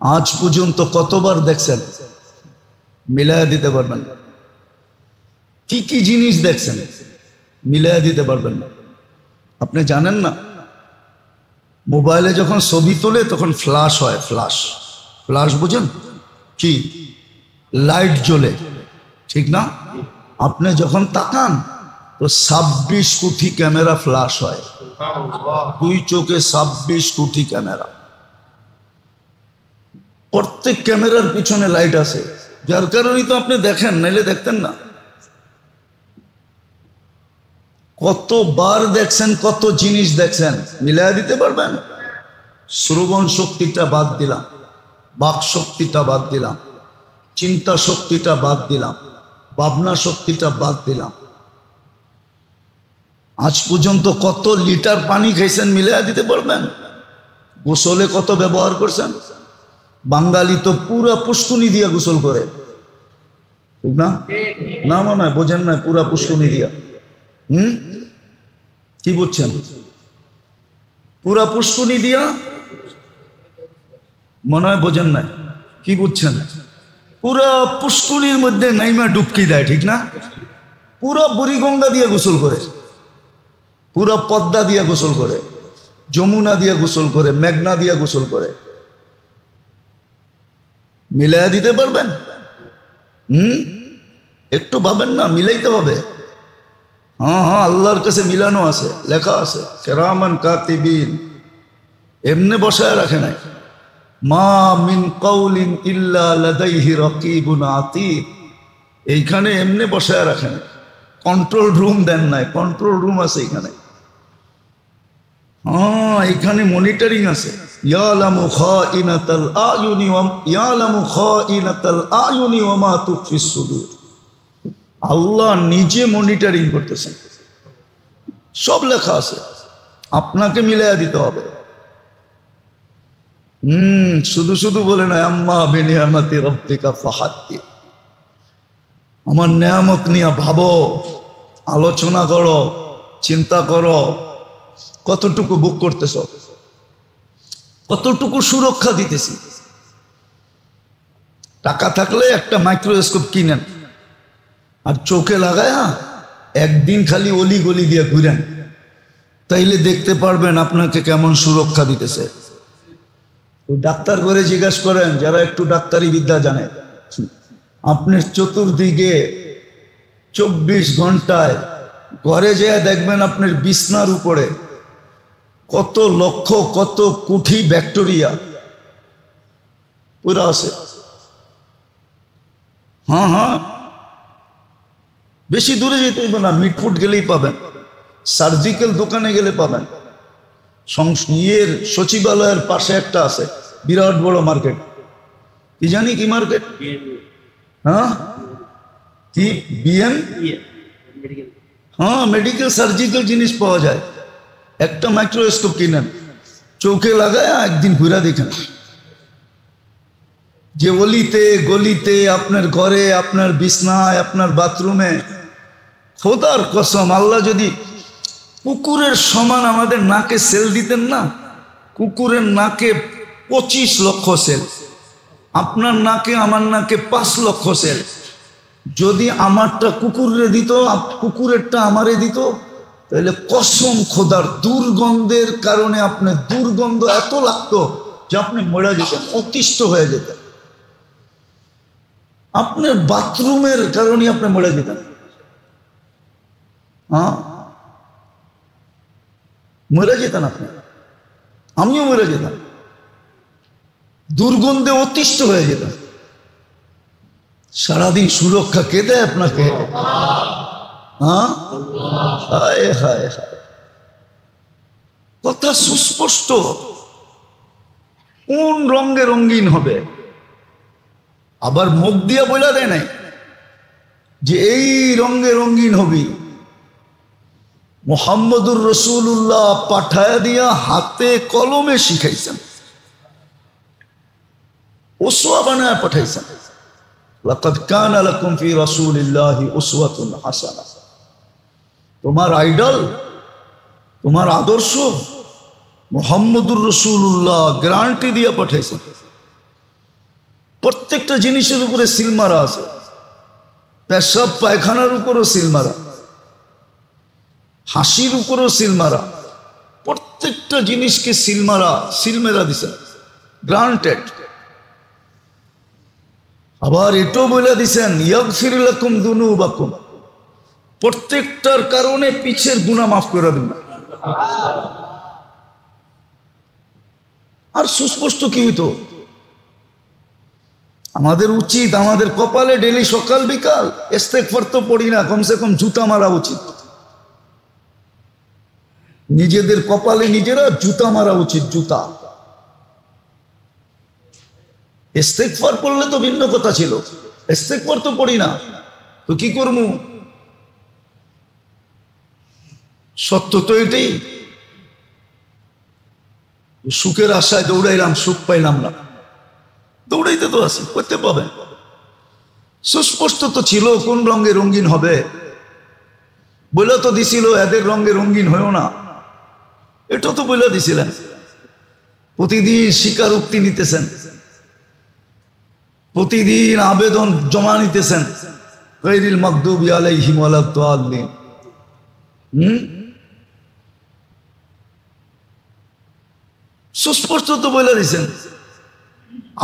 আজ পর্যন্ত কতবার দেখছেন? মিলায়া দিতে পারবেন না। কি কি জিনিস দেখছেন? মিলায়া দিতে পারবেন না। আপনি জানেন না, মোবাইলে যখন ছবি তোলে তখন ফ্ল্যাশ হয়, ফ্ল্যাশ বুঝেন? কি লাইট জ্বলে, ঠিক না? আপনি যখন তাকান তো 26 কোটি ক্যামেরা ফ্ল্যাশ হয়, 2 চোখে 26 কোটি ক্যামেরা। প্রত্যেক ক্যামেরার পিছনে লাইট আছে, যার কারণেই তো আপনি দেখেন, নাইলে দেখতেন না। কতবার দেখছেন, কত জিনিস দেখছেন, মিলাইয়া দিতে পারবেন? শ্রবণ শক্তিটা বাদ দিলাম, বাক শক্তিটা বাদ দিলাম, চিন্তা শক্তিটা বাদ দিলাম, ভাবনা শক্তিটা বাদ দিলাম। আজ পর্যন্ত কত লিটার পানি খাইছেন, মিলাইয়া দিতে পারবেন? গোসলে কত ব্যবহার করছেন? বাঙালি তো পুরা পুষ্কুনি দিয়া গোসল করে, ঠিক না? না মনে হয় বোঝেন না, পুরা পুষ্কুনি দিয়া। কি বুঝছেন? পুরা পুষ্কুনি দিয়া, মনে হয় বোঝেন না। কি বুঝছেন? পুরা পুষ্কুনির মধ্যে নাইমা ডুবকি দেয়, ঠিক না? পুরা বুড়িগঙ্গা দিয়ে গোসল করে, পুরা পদ্মা দিয়ে গোসল করে, যমুনা দিয়ে গোসল করে, মেঘনা দিয়ে গোসল করে। মিলাইয়া দিতে পারবেন? একটু ভাবেন না, মিলাইতে হবে। হ্যাঁ, আল্লাহর কাছে মিলানো আছে, লেখা আছে কিরামান কাতিবিন, এমনি বসায় রাখে নাই। মা মিন কাউলিন ইল্লা লাদাইহি রাকিবুন আতীদ, এইখানে এমনি বসায় রাখেন, কন্ট্রোল রুম দেন নাই, কন্ট্রোল রুম আছে এখানে। হ্যাঁ, এখানে মনিটরিং আছে। ইয়ালামু খাইনাতাল আয়ুনি ওয়া মা তুখফিস সুদূর। আল্লাহ নিজে মনিটরিং করতেছেন, সব লেখা আছে, আপনাকে মিলাইয়া দিতে হবে। শুধু শুধু বলে না আম্মা বিনিয়ামাতি রাব্বিকা ফাহাদ্দিস, আমার নেয়ামত নিয়ে ভাবো, আলোচনা করো, চিন্তা করো, কতটুকু বুক করতেছ, কতটুকু সুরক্ষা দিতেছি। টাকা থাকলে একটা মাইক্রোস্কোপ কিনেন, আর চোখে লাগায় একদিন খালি অলি গলি দিয়ে ঘুরেন, তাইলে দেখতে পারবেন আপনাকে কেমন সুরক্ষা দিতেছে। ডাক্তার করে জিজ্ঞাসা করেন, যারা একটু ডাক্তারি বিদ্যা জানে, আপনার চতুর্দিকে 24 ঘন্টায় ঘরে যেয়ে দেখবেন আপনার বিছনার উপরে কত লক্ষ কত কোটি ব্যাকটেরিয়া পুরো আছে। হ্যাঁ, বেশি দূরে যেতে হইবে না, মিটফুট গেলেই পাবেন, সার্জিক্যাল দোকানে গেলে পাবেন। ইয়ের সচিবালয়ের পাশে একটা আছে বিরাট বড় মার্কেট, কি জানি কি মার্কেট, হ্যাঁ কি বিএম, হ্যাঁ মেডিকেল সার্জিক্যাল জিনিস পাওয়া যায়। একটা মাইক্রোস্কোপ কিনেন, চোখে লাগায় একদিন ঘুরা দেখেন, যে অলিতে গলিতে, আপনার ঘরে, আপনার বিছনায়, আপনার বাথরুমে, খোদার কসম আল্লাহ যদি কুকুরের সমান আমাদের নাকে সেল দিতেন না, কুকুরের নাকে 25 লক্ষ সেল, আপনার নাকে আমার নাকে 5 লক্ষ সেল। যদি আমারটা কুকুরে দিত, কুকুরেরটা আমারে দিত, তাহলে কসম খোদার দুর্গন্ধের কারণে আপনার দুর্গন্ধ এত লাগতো যে আপনি মরে যেতেন, অতিষ্ঠ হয়ে যেতেন। আপনার বাথরুমের কারণে আপনি মরে যেতেন। হ্যাঁ, মরে যেতেন আপনি, আমিও মরে যেতাম, দুর্গন্ধে অতিষ্ঠ হয়ে যেতাম। সারাদিন সুরক্ষা কে দেয় আপনাকে? হ্যাঁ, হায় হায় হায়, কথা সুস্পষ্ট। কোন রঙে রঙিন হবে? আবার মুখ দিয়া বলে দেয় নাই যে এই রঙে রঙিন হবি। মুহাম্মদুর রাসূলুল্লাহ পাঠায়া দিয়া হাতে কলমে শিখাইছেন, উসওয়া বানায় পাঠাইছেন। লাকাদ কানা লাকুম ফি রাসূলিল্লাহি উসওয়াতুন হাসানাহ। তোমার আইডল, তোমার আদর্শ মুহাম্মদুর রাসূলুল্লাহ গ্যারান্টি দিয়ে পাঠাইছেন। প্রত্যেকটা জিনিসের উপরে সিল মারা আছে, পেশাব পায়খানার উপরও সিল মারা, হাসির উপরও সিল মারা, প্রত্যেকটা জিনিসকে সিল মেরা দিছে, গ্রান্টেড। আবার এটাও বলে দিছেন ইয়াগফির লাকুম যুনুবাকুম, প্রত্যেকটার কারণে পিছের গুনাহ মাফ করে দিন। আর সুস্পষ্ট কি হইতো? আমাদের উচিত, আমাদের কপালে ডেলি সকাল বিকাল ইস্তেগফার তো পড়ি না, কমসে কম জুতা মারা উচিত। নিজেদের কপালে নিজেরা জুতা মারা উচিত, জুতা। ইস্তেগফার পড়লে তো ভিন্ন কথা ছিল, ইস্তেগফার তো পড়ি না, তো কি করবো? সত্য তো এটাই। সুখের আশায় দৌড়াইলাম, সুখ পাইলাম না। দৌড়াইতে তো আছি, করতে পাবেন। সুস্পষ্ট তো ছিল কোন রঙে রঙিন হবে, বলে তো দিছিল এদের রঙে রঙিন হয়েও না, এটা তো বলে দিছিলেন। প্রতিদিন স্বীকারোক্তি নিতেছেন, প্রতিদিন আবেদন জমা নিতেছেন, গায়রিল মাগদুবি আলাইহিম ওয়ালাদ-দাল্লিন। সুস্পষ্ট তো বলে দিছেন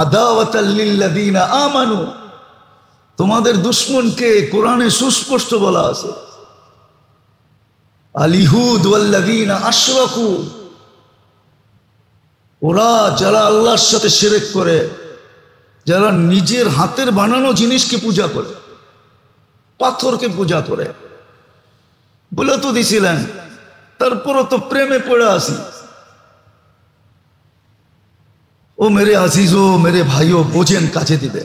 আদাওয়াতাল লিল্লাযিনা আমানু, তোমাদের দুশমনকে কোরআনে সুস্পষ্ট বলা আছে। আল ইহুদ ওয়াল্লাযিনা আশরাকু, ওরা যারা আল্লাহর সাথে শিরক করে, যারা নিজের হাতের বানানো জিনিসকে পূজা করে, পাথরকে পূজা করে, বলে তো দিছিলেন। তারপরও তো প্রেমে পড়ে আসি। ও মেরে আজিজো, মেরে ভাইও, বোঝেন কাছে দিবে,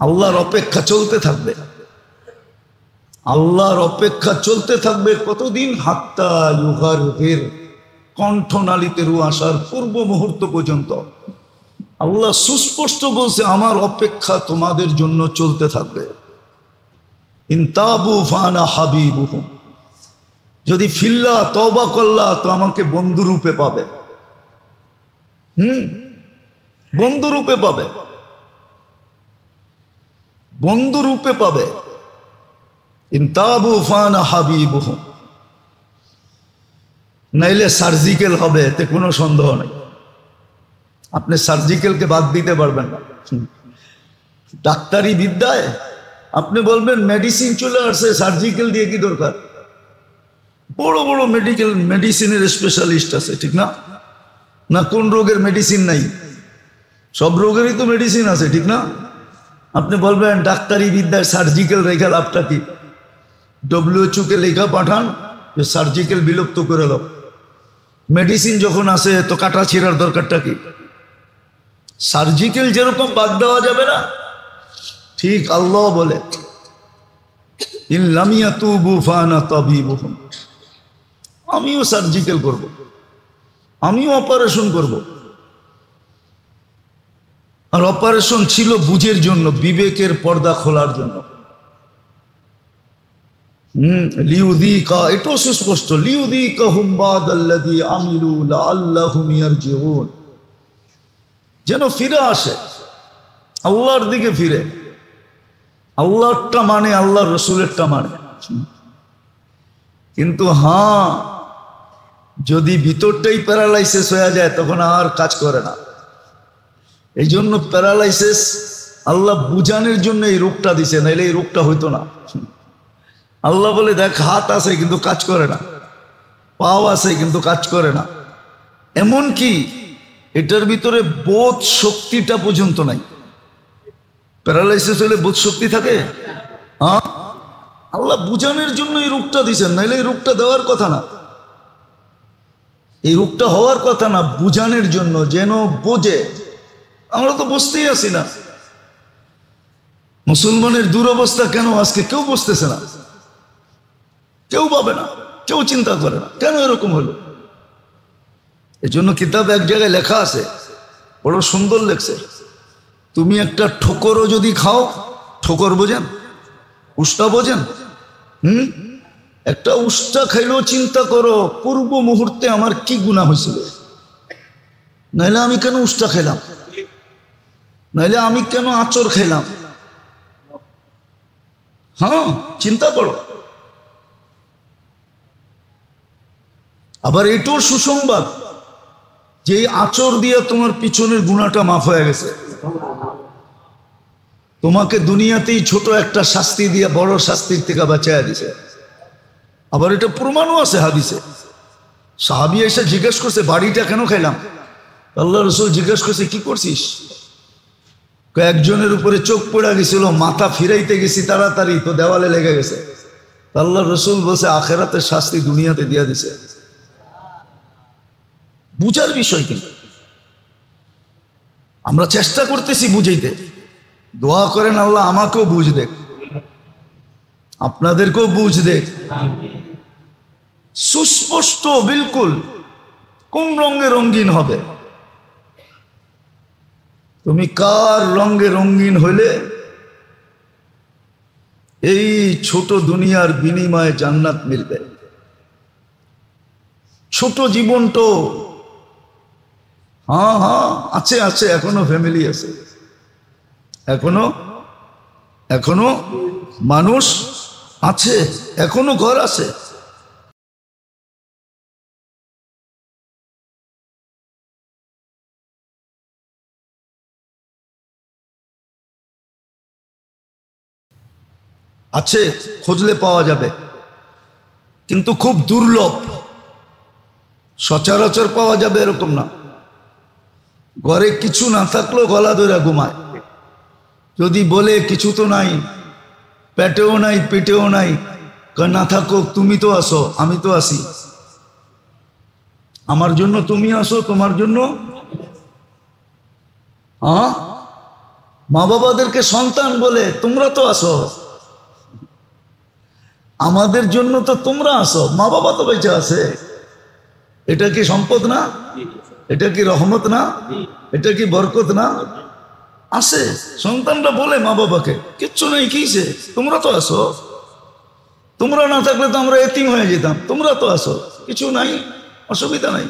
আল্লাহর অপেক্ষা চলতে থাকবে, আল্লাহর অপেক্ষা চলতে থাকবে। কতদিন? হাত্তা ইউগারহির, কণ্ঠনালীতে রু আসার পূর্ব মুহূর্ত পর্যন্ত। আল্লাহ সুস্পষ্ট বলছে আমার অপেক্ষা তোমাদের জন্য চলতে থাকবে। ইনতাবু ফানা হাবিবুহুম, যদি ফিল্লা তওবা করলা তো আমাকে বন্ধু রূপে পাবে। বন্ধু রূপে পাবে, বন্ধু রূপে পাবে। ইনতাবু ফানা হাবিবুহুম, নাইলে সার্জিক্যাল হবে, এতে কোনো সন্দেহ নেই। আপনি সার্জিক্যালকে বাদ দিতে পারবেন না। ডাক্তারি বিদ্যায় আপনি বলবেন মেডিসিন চলে আসছে, সার্জিক্যাল দিয়ে কি দরকার? বড় বড় মেডিসিনের স্পেশালিস্ট আছে, ঠিক না? না কোন রোগের মেডিসিন নাই? সব রোগেরই তো মেডিসিন আছে, ঠিক না? আপনি বলবেন ডাক্তারি বিদ্যায় সার্জিক্যাল রেখা লাভটা কি? WHO কে লেখা পাঠান যে সার্জিক্যাল বিলুপ্ত করে দাও। মেডিসিন যখন আসে তো কাটা ছিঁড়ার দরকারটা কি? সার্জিক্যাল যেরকম বাদ দেওয়া যাবে না, ঠিক আল্লাহ বলে ইন লাম ইয়াতুবু ফানা তাবিবুহুম, আমিও সার্জিক্যাল করব, আমিও অপারেশন করব। আর অপারেশন ছিল বুঝের জন্য, বিবেকের পর্দা খোলার জন্য। লিউযীকা, এটাও সুস্পষ্ট, লিউযীকাহুম বাদাল্লাযী আমিলু লাআল্লাহুম ইয়ারজিউন, যেন ফিরে আসে, আল্লাহর দিকে ফিরে। আল্লাহরটা মানে আল্লাহর রসুলেরটা মানে। কিন্তু হ্যাঁ, যদি ভিতরটাই প্যারালাইসিস হয়ে যায় তখন আর কাজ করে না। এই জন্য প্যারালাইসিস আল্লাহ বুঝানোর জন্য এই রোগটা দিছে, নাইলে এই রোগটা হইতো না। আল্লাহ বলে দেখ, হাত আছে কিন্তু কাজ করে না, পাও আছে কিন্তু কাজ করে না, এমন কি এটার ভিতরে বোধ শক্তিটা পর্যন্ত নাই। প্যারালাইসিস হলে বোধ শক্তি থাকে? হ্যাঁ, আল্লাহ বুঝানোর জন্য এই রোগটা দিছেন, নাইলে এই রোগটা দেওয়ার কথা না, এই রোগটা হওয়ার কথা না, বুঝানোর জন্য, যেন বোঝে। আমরা তো বুঝতেই আসি না। মুসলমানের দুরবস্থা কেন আজকে কেউ বুঝতেছে না, কেউ পাবে না, কেউ চিন্তা করে না কেন এরকম হলো। এজন্য কিতাব এক জায়গায় লেখা আছে, বড় সুন্দর লেখছে, তুমি একটা ঠোকরও যদি খাও, ঠোকর বোঝেন, উষ্টা বোঝেন, একটা উষ্টা খাইলেও চিন্তা করো পূর্ব মুহূর্তে আমার কি গুনাহ হয়েছিল, নাইলে আমি কেন উষ্টা খেলাম, নাইলে আমি কেন আচর খেলাম। হ্যাঁ, চিন্তা করো। আবার এটাও সুসংবাদ যে এই আচর দিয়ে তোমার পিছনের গুনাহটা মাফ হয়ে গেছে। তোমাকে দুনিয়াতেই ছোট একটা শাস্তি দিয়ে বড় শাস্তির থেকে বাঁচাইয়া দিছে। আবার এটা প্রমাণও আছে হাদিসে। সাহাবী এসে জিজ্ঞেস করছে, বাড়িটা কেন খাইলাম? আল্লাহ রসুল জিজ্ঞেস করছে, কি করছিস? একজনের উপরে চোখ পড়ে গেছিল, মাথা ফিরাইতে গেছি তাড়াতাড়ি, তো দেওয়ালে লেগে গেছে। আল্লাহ রসুল বলছে, আখেরাতের শাস্তি দুনিয়াতে দিয়া দিছে। বুঝার বিষয়, কিন্তু আমরা চেষ্টা করতেছি বুঝাইতে। দোয়া করেন আল্লাহ আমাকেও বুঝ দেখ, আপনাদেরকেও বুঝ দেখ, সুস্পষ্ট বিলকুল কোন রঙে রঙিন হবে। তুমি কার রঙে রঙিন হইলে এই ছোট দুনিয়ার বিনিময়ে জান্নাত মিলবে। ছোট জীবন তো হ্যাঁ হ্যাঁ আছে, আছে, এখনো ফ্যামিলি আছে, এখনো এখনো মানুষ আছে, এখনো ঘর আছে। আছে, খুঁজলে পাওয়া যাবে, কিন্তু খুব দুর্লভ। সচরাচর পাওয়া যাবে এরকম না। ঘরে কিছু না থাকলেও গলা ধরে ঘুমায়। যদি বলে কিছু তো নাই, পেটেও নাই, পেটেও নাই, না থাকো, তুমি তো আসো, আমি তো আসি, আমার জন্য তুমি আসো, তোমার জন্য। হ্যাঁ, মা বাবাদেরকে সন্তান বলে তোমরা তো আসো, আমাদের জন্য তো তোমরা আসো, মা বাবা তো বেঁচে আছে। এটা কি সম্পদ না? এটা কি রহমত না? এটা কি বরকত না? আসে, সন্তানরা বলে মা বাবাকে, কিচ্ছু নেই, কিসে, তোমরা তো আসো, তোমরা না থাকলে তো আমরা এতিম হয়ে যেতাম, তোমরা তো আসো, কিছু নাই, অসুবিধা নাই।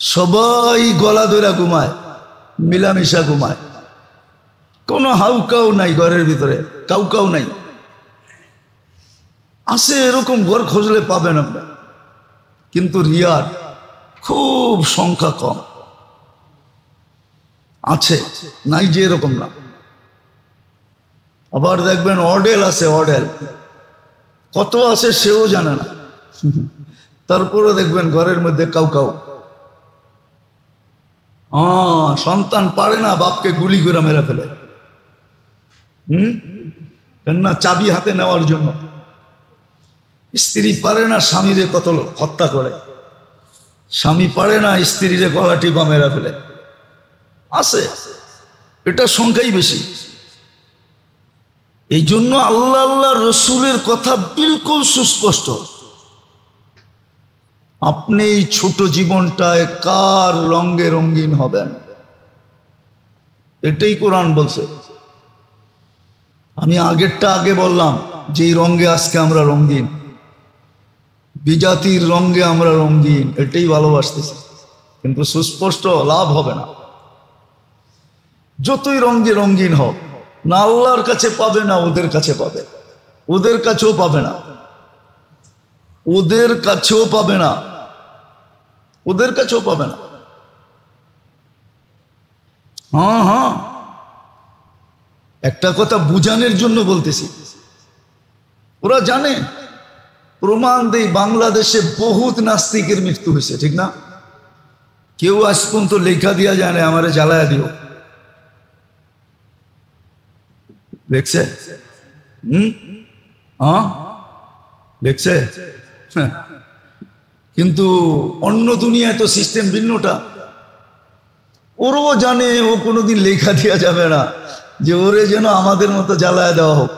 সবাই গলা ধরে ঘুমায়, মিলামিশা ঘুমায়, কোনো হাউকাউ নাই ঘরের ভিতরে, কাউ নাই। আছে এরকম ঘর, খুঁজলে পাবেন আপনার, কিন্তু রিয়ার খুব সংখ্যা কম। আছে, নাই যে এরকম না। আবার দেখবেন অডেল আছে, অডেল কত আছে সেও জানে না, তারপরে দেখবেন ঘরের মধ্যে কাউ সন্তান পারে না বাপকে গুলি করে মেরে ফেলে, না চাবি হাতে নেওয়ার জন্য। স্ত্রী পারে না স্বামীরে কতল হত্যা করে, স্বামী পারে না স্ত্রীরে গলা টিপা মেরে ফেলে। আছে, এটা সংখ্যাই বেশি। এই জন্য আল্লাহ আল্লাহ রসুলের কথা বিলকুল সুস্পষ্ট। আপনি এই ছোট জীবনটায় কার রঙে রঙিন হবেন, এটাই কোরআন বলছে। আমি আগেরটা আগে বললাম যে এই রঙে আজকে আমরা রঙিন, বিজাতির রঙে আমরা রঙিন, এটাই ভালোবাসতেছি, কিন্তু সুস্পষ্ট লাভ হবে না। যতই রঙে রঙিন হোক না, আল্লাহর কাছে পাবে না, ওদের কাছে পাবে, ওদের কাছেও পাবে না, ওদের কাছেও পাবে না, ওদের কাছেও পাবে না। হ্যাঁ হ্যাঁ, একটা কথা বুঝানোর জন্য বলতেছি, ওরা জানে, প্রমাণ দেই বাংলাদেশে বহুত নাস্তিকের মৃত্যু হয়েছে, ঠিক না? কেউ আজ পর্যন্ত লেখা দিয়া যায় না আমারে জ্বালায়া দিও, দেখছে? দেখছে? কিন্তু অন্য দুনিয়ায় তো সিস্টেম ভিন্নটা। ওরও জানে ও কোনোদিন লেখা দেওয়া যাবে না যে ওরে যেন আমাদের মতো জ্বালায় দেওয়া হোক,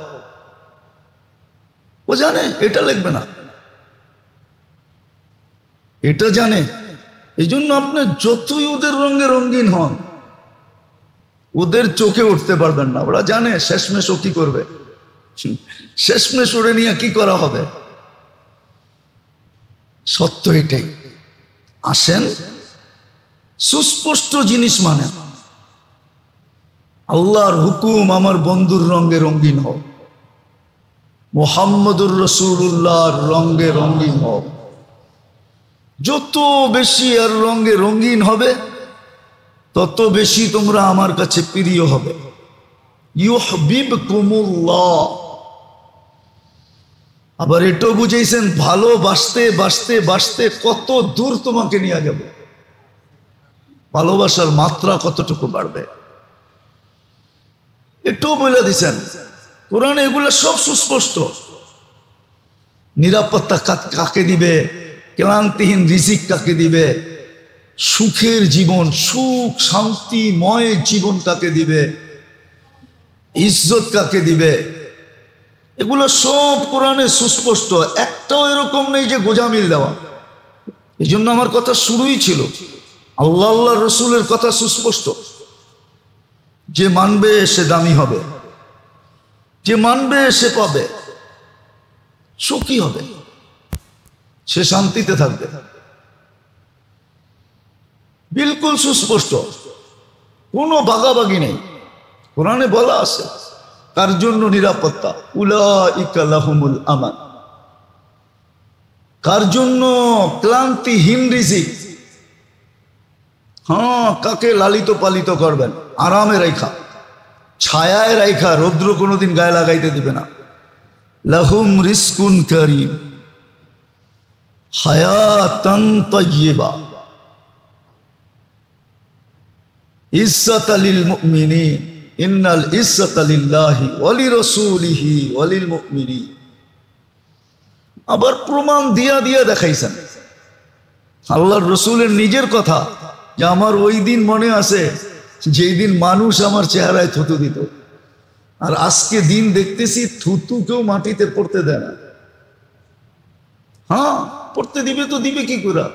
ও জানে এটা লিখবে না, এটা জানে। এই জন্য আপনি যতই ওদের রঙে রঙিন হন, ওদের চোখে উঠতে পারবেন না। ওরা জানে শেষমেশ ও কি করবে, শেষমেশ ওরে নিয়ে কি করা হবে। সত্য এটাই। আসেন সুস্পষ্ট জিনিস মানে আল্লাহর হুকুম, আমার বন্ধুর রঙে রঙিন হোক, মুহাম্মদুর রাসূলুল্লাহর রঙে রঙিন হোক। যত বেশি আর রঙে রঙিন হবে তত বেশি তোমরা আমার কাছে প্রিয় হবে। ইউহিবকুমুল্লাহ। আবার এটাও বুঝাইছেন ভালোবাসতে বাসতে বাসতে কত দূর তোমাকে নিয়ে যাবে, ভালোবাসার মাত্রা কতটুকু বাড়বে, এটাও বলে দিছেন কোরআনে। এগুলো সব সুস্পষ্ট। নিরাপত্তা কাকে দিবে, ক্লান্তিহীন রিজিক কাকে দিবে, সুখের জীবন, সুখ শান্তিময় জীবন কাকে দিবে, ইজ্জত কাকে দিবে, এগুলো সব কোরআনে সুস্পষ্ট। একটাও এরকম নেই যে গোজামিল দেওয়া। এই জন্য আমার কথা শুরুই ছিল, আল্লাহ আল্লাহ রসুলের কথা সুস্পষ্ট। যে মানবে সে দামি হবে, যে মানবে সে পাবে, সুখী হবে, সে শান্তিতে থাকবে। বিলকুল সুস্পষ্ট, কোনো ভাগাভাগি নেই। কোরআনে বলা আছে কার জন্য নিরাপত্তা, উলাইকা লাহুমুল আমান। কার জন্য ক্লান্তিহীন রিজিক। হ্যাঁ, কাকে লালিত পালিত করবেন, আরামে রাইখা, ছায়ায় রাইখা, রৌদ্র কোনোদিন গায়ে লাগাইতে দিবে না। লাহুম রিজকুন কারীম হায়াতান তাইয়্যিবা ইজ্জাতা লিল মুমিনিন ইন্নাল ইজ্জাতা লিল্লাহি ওয়া লিরাসূলিহি ওয়া লিল মুমিনিন। আবার প্রমাণ দিয়া দিয়া দেখাইছেন আল্লাহর রসুলের নিজের কথা, যে আমার ওই দিন মনে আছে যেই দিন মানুষ আমার চেহারায় থুতু দিত, আর আজকে দিন দেখতেছি থুতু কেউ মাটিতে পড়তে দেয় না। হ্যাঁ, পড়তে দিবে তো দিবে কি করে?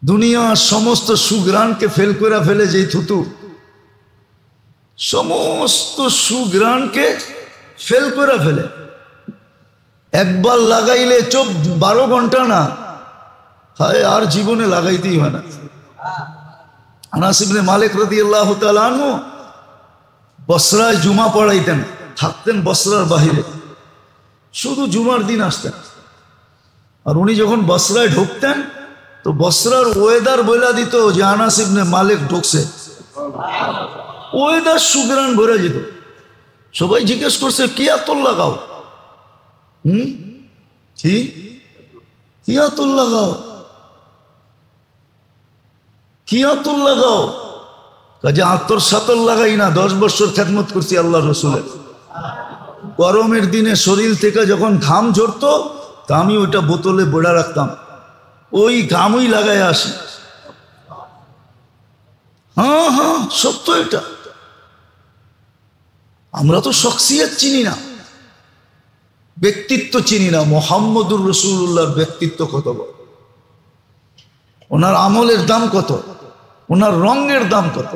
দুনিয়ার সমস্ত সুগ্রাণকে ফেল করে ফেলে যেই থুতু, সমস্ত সুগ্রাণকে ফেল করে ফেলে। একবার লাগাইলে 12 ঘন্টা না, হায় আর জীবনে লাগাইতেই হয় না। আনাস ইবনে মালিক রাদিয়াল্লাহু তাআলা আনহু বসরায় জুমা পড়াইতেন, থাকতেন বসরার বাহিরে, শুধু জুমার দিন আসতেন। আর উনি যখন বসরায় ঢুকতেন তো বসরার ওয়েদার বইলা দিত যে আনাস ইবনে মালিক ঢুকছে। ওয়েদার সুগ্রাণ ভরে যেত। সবাই জিজ্ঞেস করছে কি আতর লাগাও? কি আতর লাগাও, কি আতর লাগাও? কাজে আতর সাতর লাগাই না, 10 বছর খেদমত করছি আল্লাহ রসুলের। গরমের দিনে শরীর থেকে যখন ঘাম ঝরতো তা আমি ওইটা বোতলে বড়া রাখতাম, ওই ঘামই লাগাই আসি। হ্যাঁ হ্যাঁ, সত্য এটা। আমরা তো শখসিয়ত চিনি না, ব্যক্তিত্ব চিনি না। মুহাম্মদুর রাসূলুল্লাহর ব্যক্তিত্ব কত বড়, ওনার আমলের দাম কত, ওনার রঙের দাম কত।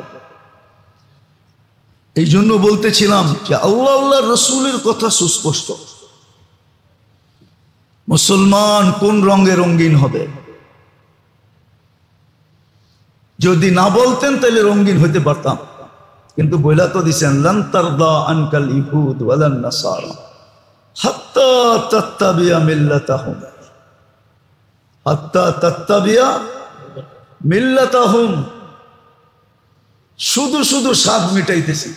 এই জন্য বলতেছিলাম যে আল্লাহ আল্লাহ রসুলের কথা সুস্পষ্ট। মুসলমান কোন রঙে রঙিন হবে? যদি না বলতেন তাহলে রঙিন হইতে পারতাম, কিন্তু বইলা তো দিছেন লান তারদা আনকাল ইহুদ ওয়ালান নাসারা হাত্তা তাত্তাবিয়া মিল্লাতাহুম, হাত্তা তাত্তাবিয়া মিল্লাতাহুম। শুধু শুধু স্বাদ মিটাইতেছি,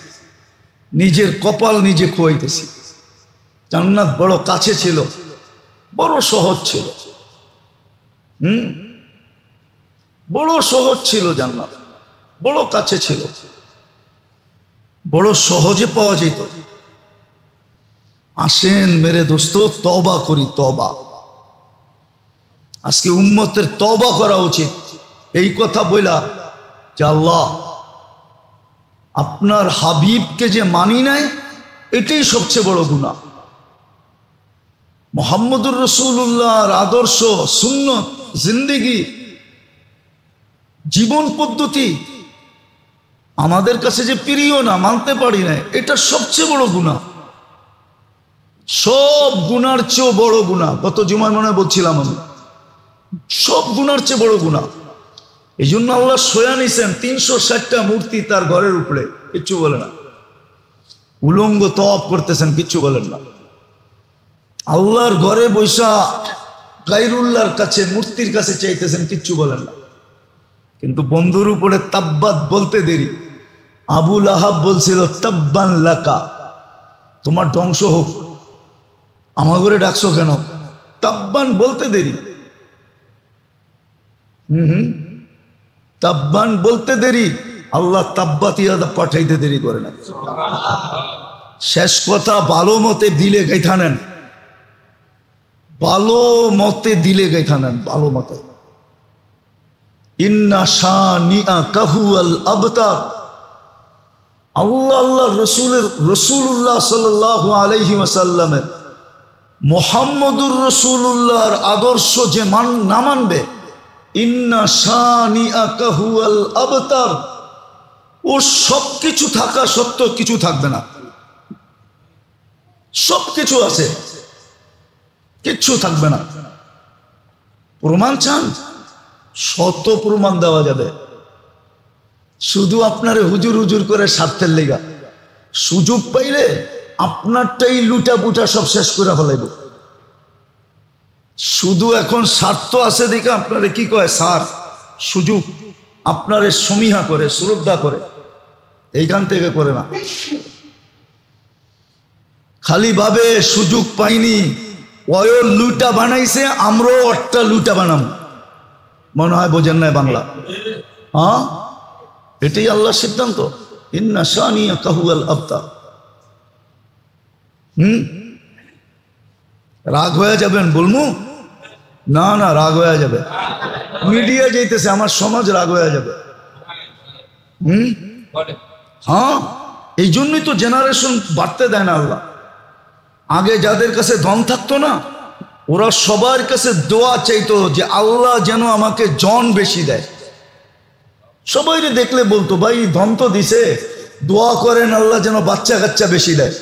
নিজের কপাল নিজে খোয়াইতেছি। জান্নাত বড় কাছে ছিল, বড় সহজ ছিল। বড় সহজ ছিল জান্নাত, বড় কাছে ছিল, বড় সহজে পাওয়া যেত। আসেন মেরে দোস্ত, তওবা করি, তওবা। আজকে উম্মতের তওবা করা উচিত। এই কথা বইলা যে আল্লাহ আপনার হাবিবকে যে মানি নাই, এটাই সবচেয়ে বড় গুনাহ। মুহাম্মদুর রাসূলুল্লাহর আদর্শ, সুন্নত, জিন্দেগি, জীবন পদ্ধতি আমাদের কাছে যে প্রিয় না, মানতে পারি না, এটা সবচেয়ে বড় গুনাহ। সব গুনার চেয়েও বড় গুনাহ। গত জুমায় মনে বলছিলাম আমি, সব গুনার চেয়ে বড় গুনাহ। এই জন্য আল্লাহ সয়া নিছেন 360টা মূর্তি তার ঘরের উপরে, কিচ্ছু বলে না। উলঙ্গ তওয়াফ করতেছেন, কিচ্ছু বলেন না। আল্লাহর ঘরে বৈশা গায়রুল্লাহর কাছে, মূর্তির কাছে চাইতেছেন, কিচ্ছু বলেন না। কিন্তু বন্ধুর উপরে তাব্বাত বলতে দেরি। আবু লাহাব বলছিল তাব্বান লাকা, তোমার ধ্বংস হোক, আমার ঘরে ডাকছো কেন? তাব্বান বলতে দেরি। তাব্বান বলতে দেরি, আল্লাহ তাব্বাত ইয়াদা পাঠাইতে দেরি করে না। শেষ কথা, ভালো মতে দিলে গাইথা নেন, ভালো মতে দিলে গাইথা নেন, ভালো মতে। ইন্না শানিআকা হুয়াল আবতার। আল্লাহ রাসূলুল্লাহ সাল্লাল্লাহু আলাইহি ওয়াসাল্লামের, মুহাম্মদুর রাসূলুল্লাহর আদর্শ যে না মানবে, ইন্না শানিআকা হুয়াল আবতার, ও সবকিছু থাকা সত্ত্বেও কিছু থাকবে না। সবকিছু আছে, কিচ্ছু থাকবে না। প্রমাণ চান? শত প্রমাণ দেওয়া যাবে। শুধু আপনারে হুজুর হুজুর করে স্বার্থের লেগা সুযোগ পাইলে আপনারটাই লুটা পুটা সব শেষ করে ফেলাইব। শুধু এখন স্বার্থ আছে দেখে আপনারে কি কয়, স্যার, সুযোগ, আপনারে সমীহা করে, শ্রদ্ধা করে, এইখান থেকে করে না। খালি ভাবে সুযোগ পাইনি, ওই লুটা বানাইছে, আমরাও একটা লুটা বানাম। মনে হয় বোঝেন নাই বাংলা? হ্যাঁ, এটাই আল্লাহর সিদ্ধান্ত। ইন্না শানিআকা হুয়াল আবতার। রাগ হয়ে যাবেন বলমু? না না, রাগ হয়ে যাবে। মিডিয়া যাইতেছে, আমার সমাজ রাগ হয়ে যাবে। হ্যাঁ, এই জন্যই তো জেনারেশন বাড়তে দেয় না আল্লাহ। আগে যাদের কাছে ধন থাকতো না, ওরা সবার কাছে দোয়া চাইতো যে আল্লাহ যেন আমাকে জন বেশি দেয়। সবাই দেখলে বলতো, ভাই ধন তো দিছে, দোয়া করেন আল্লাহ যেন বাচ্চা কাচ্চা বেশি দেয়।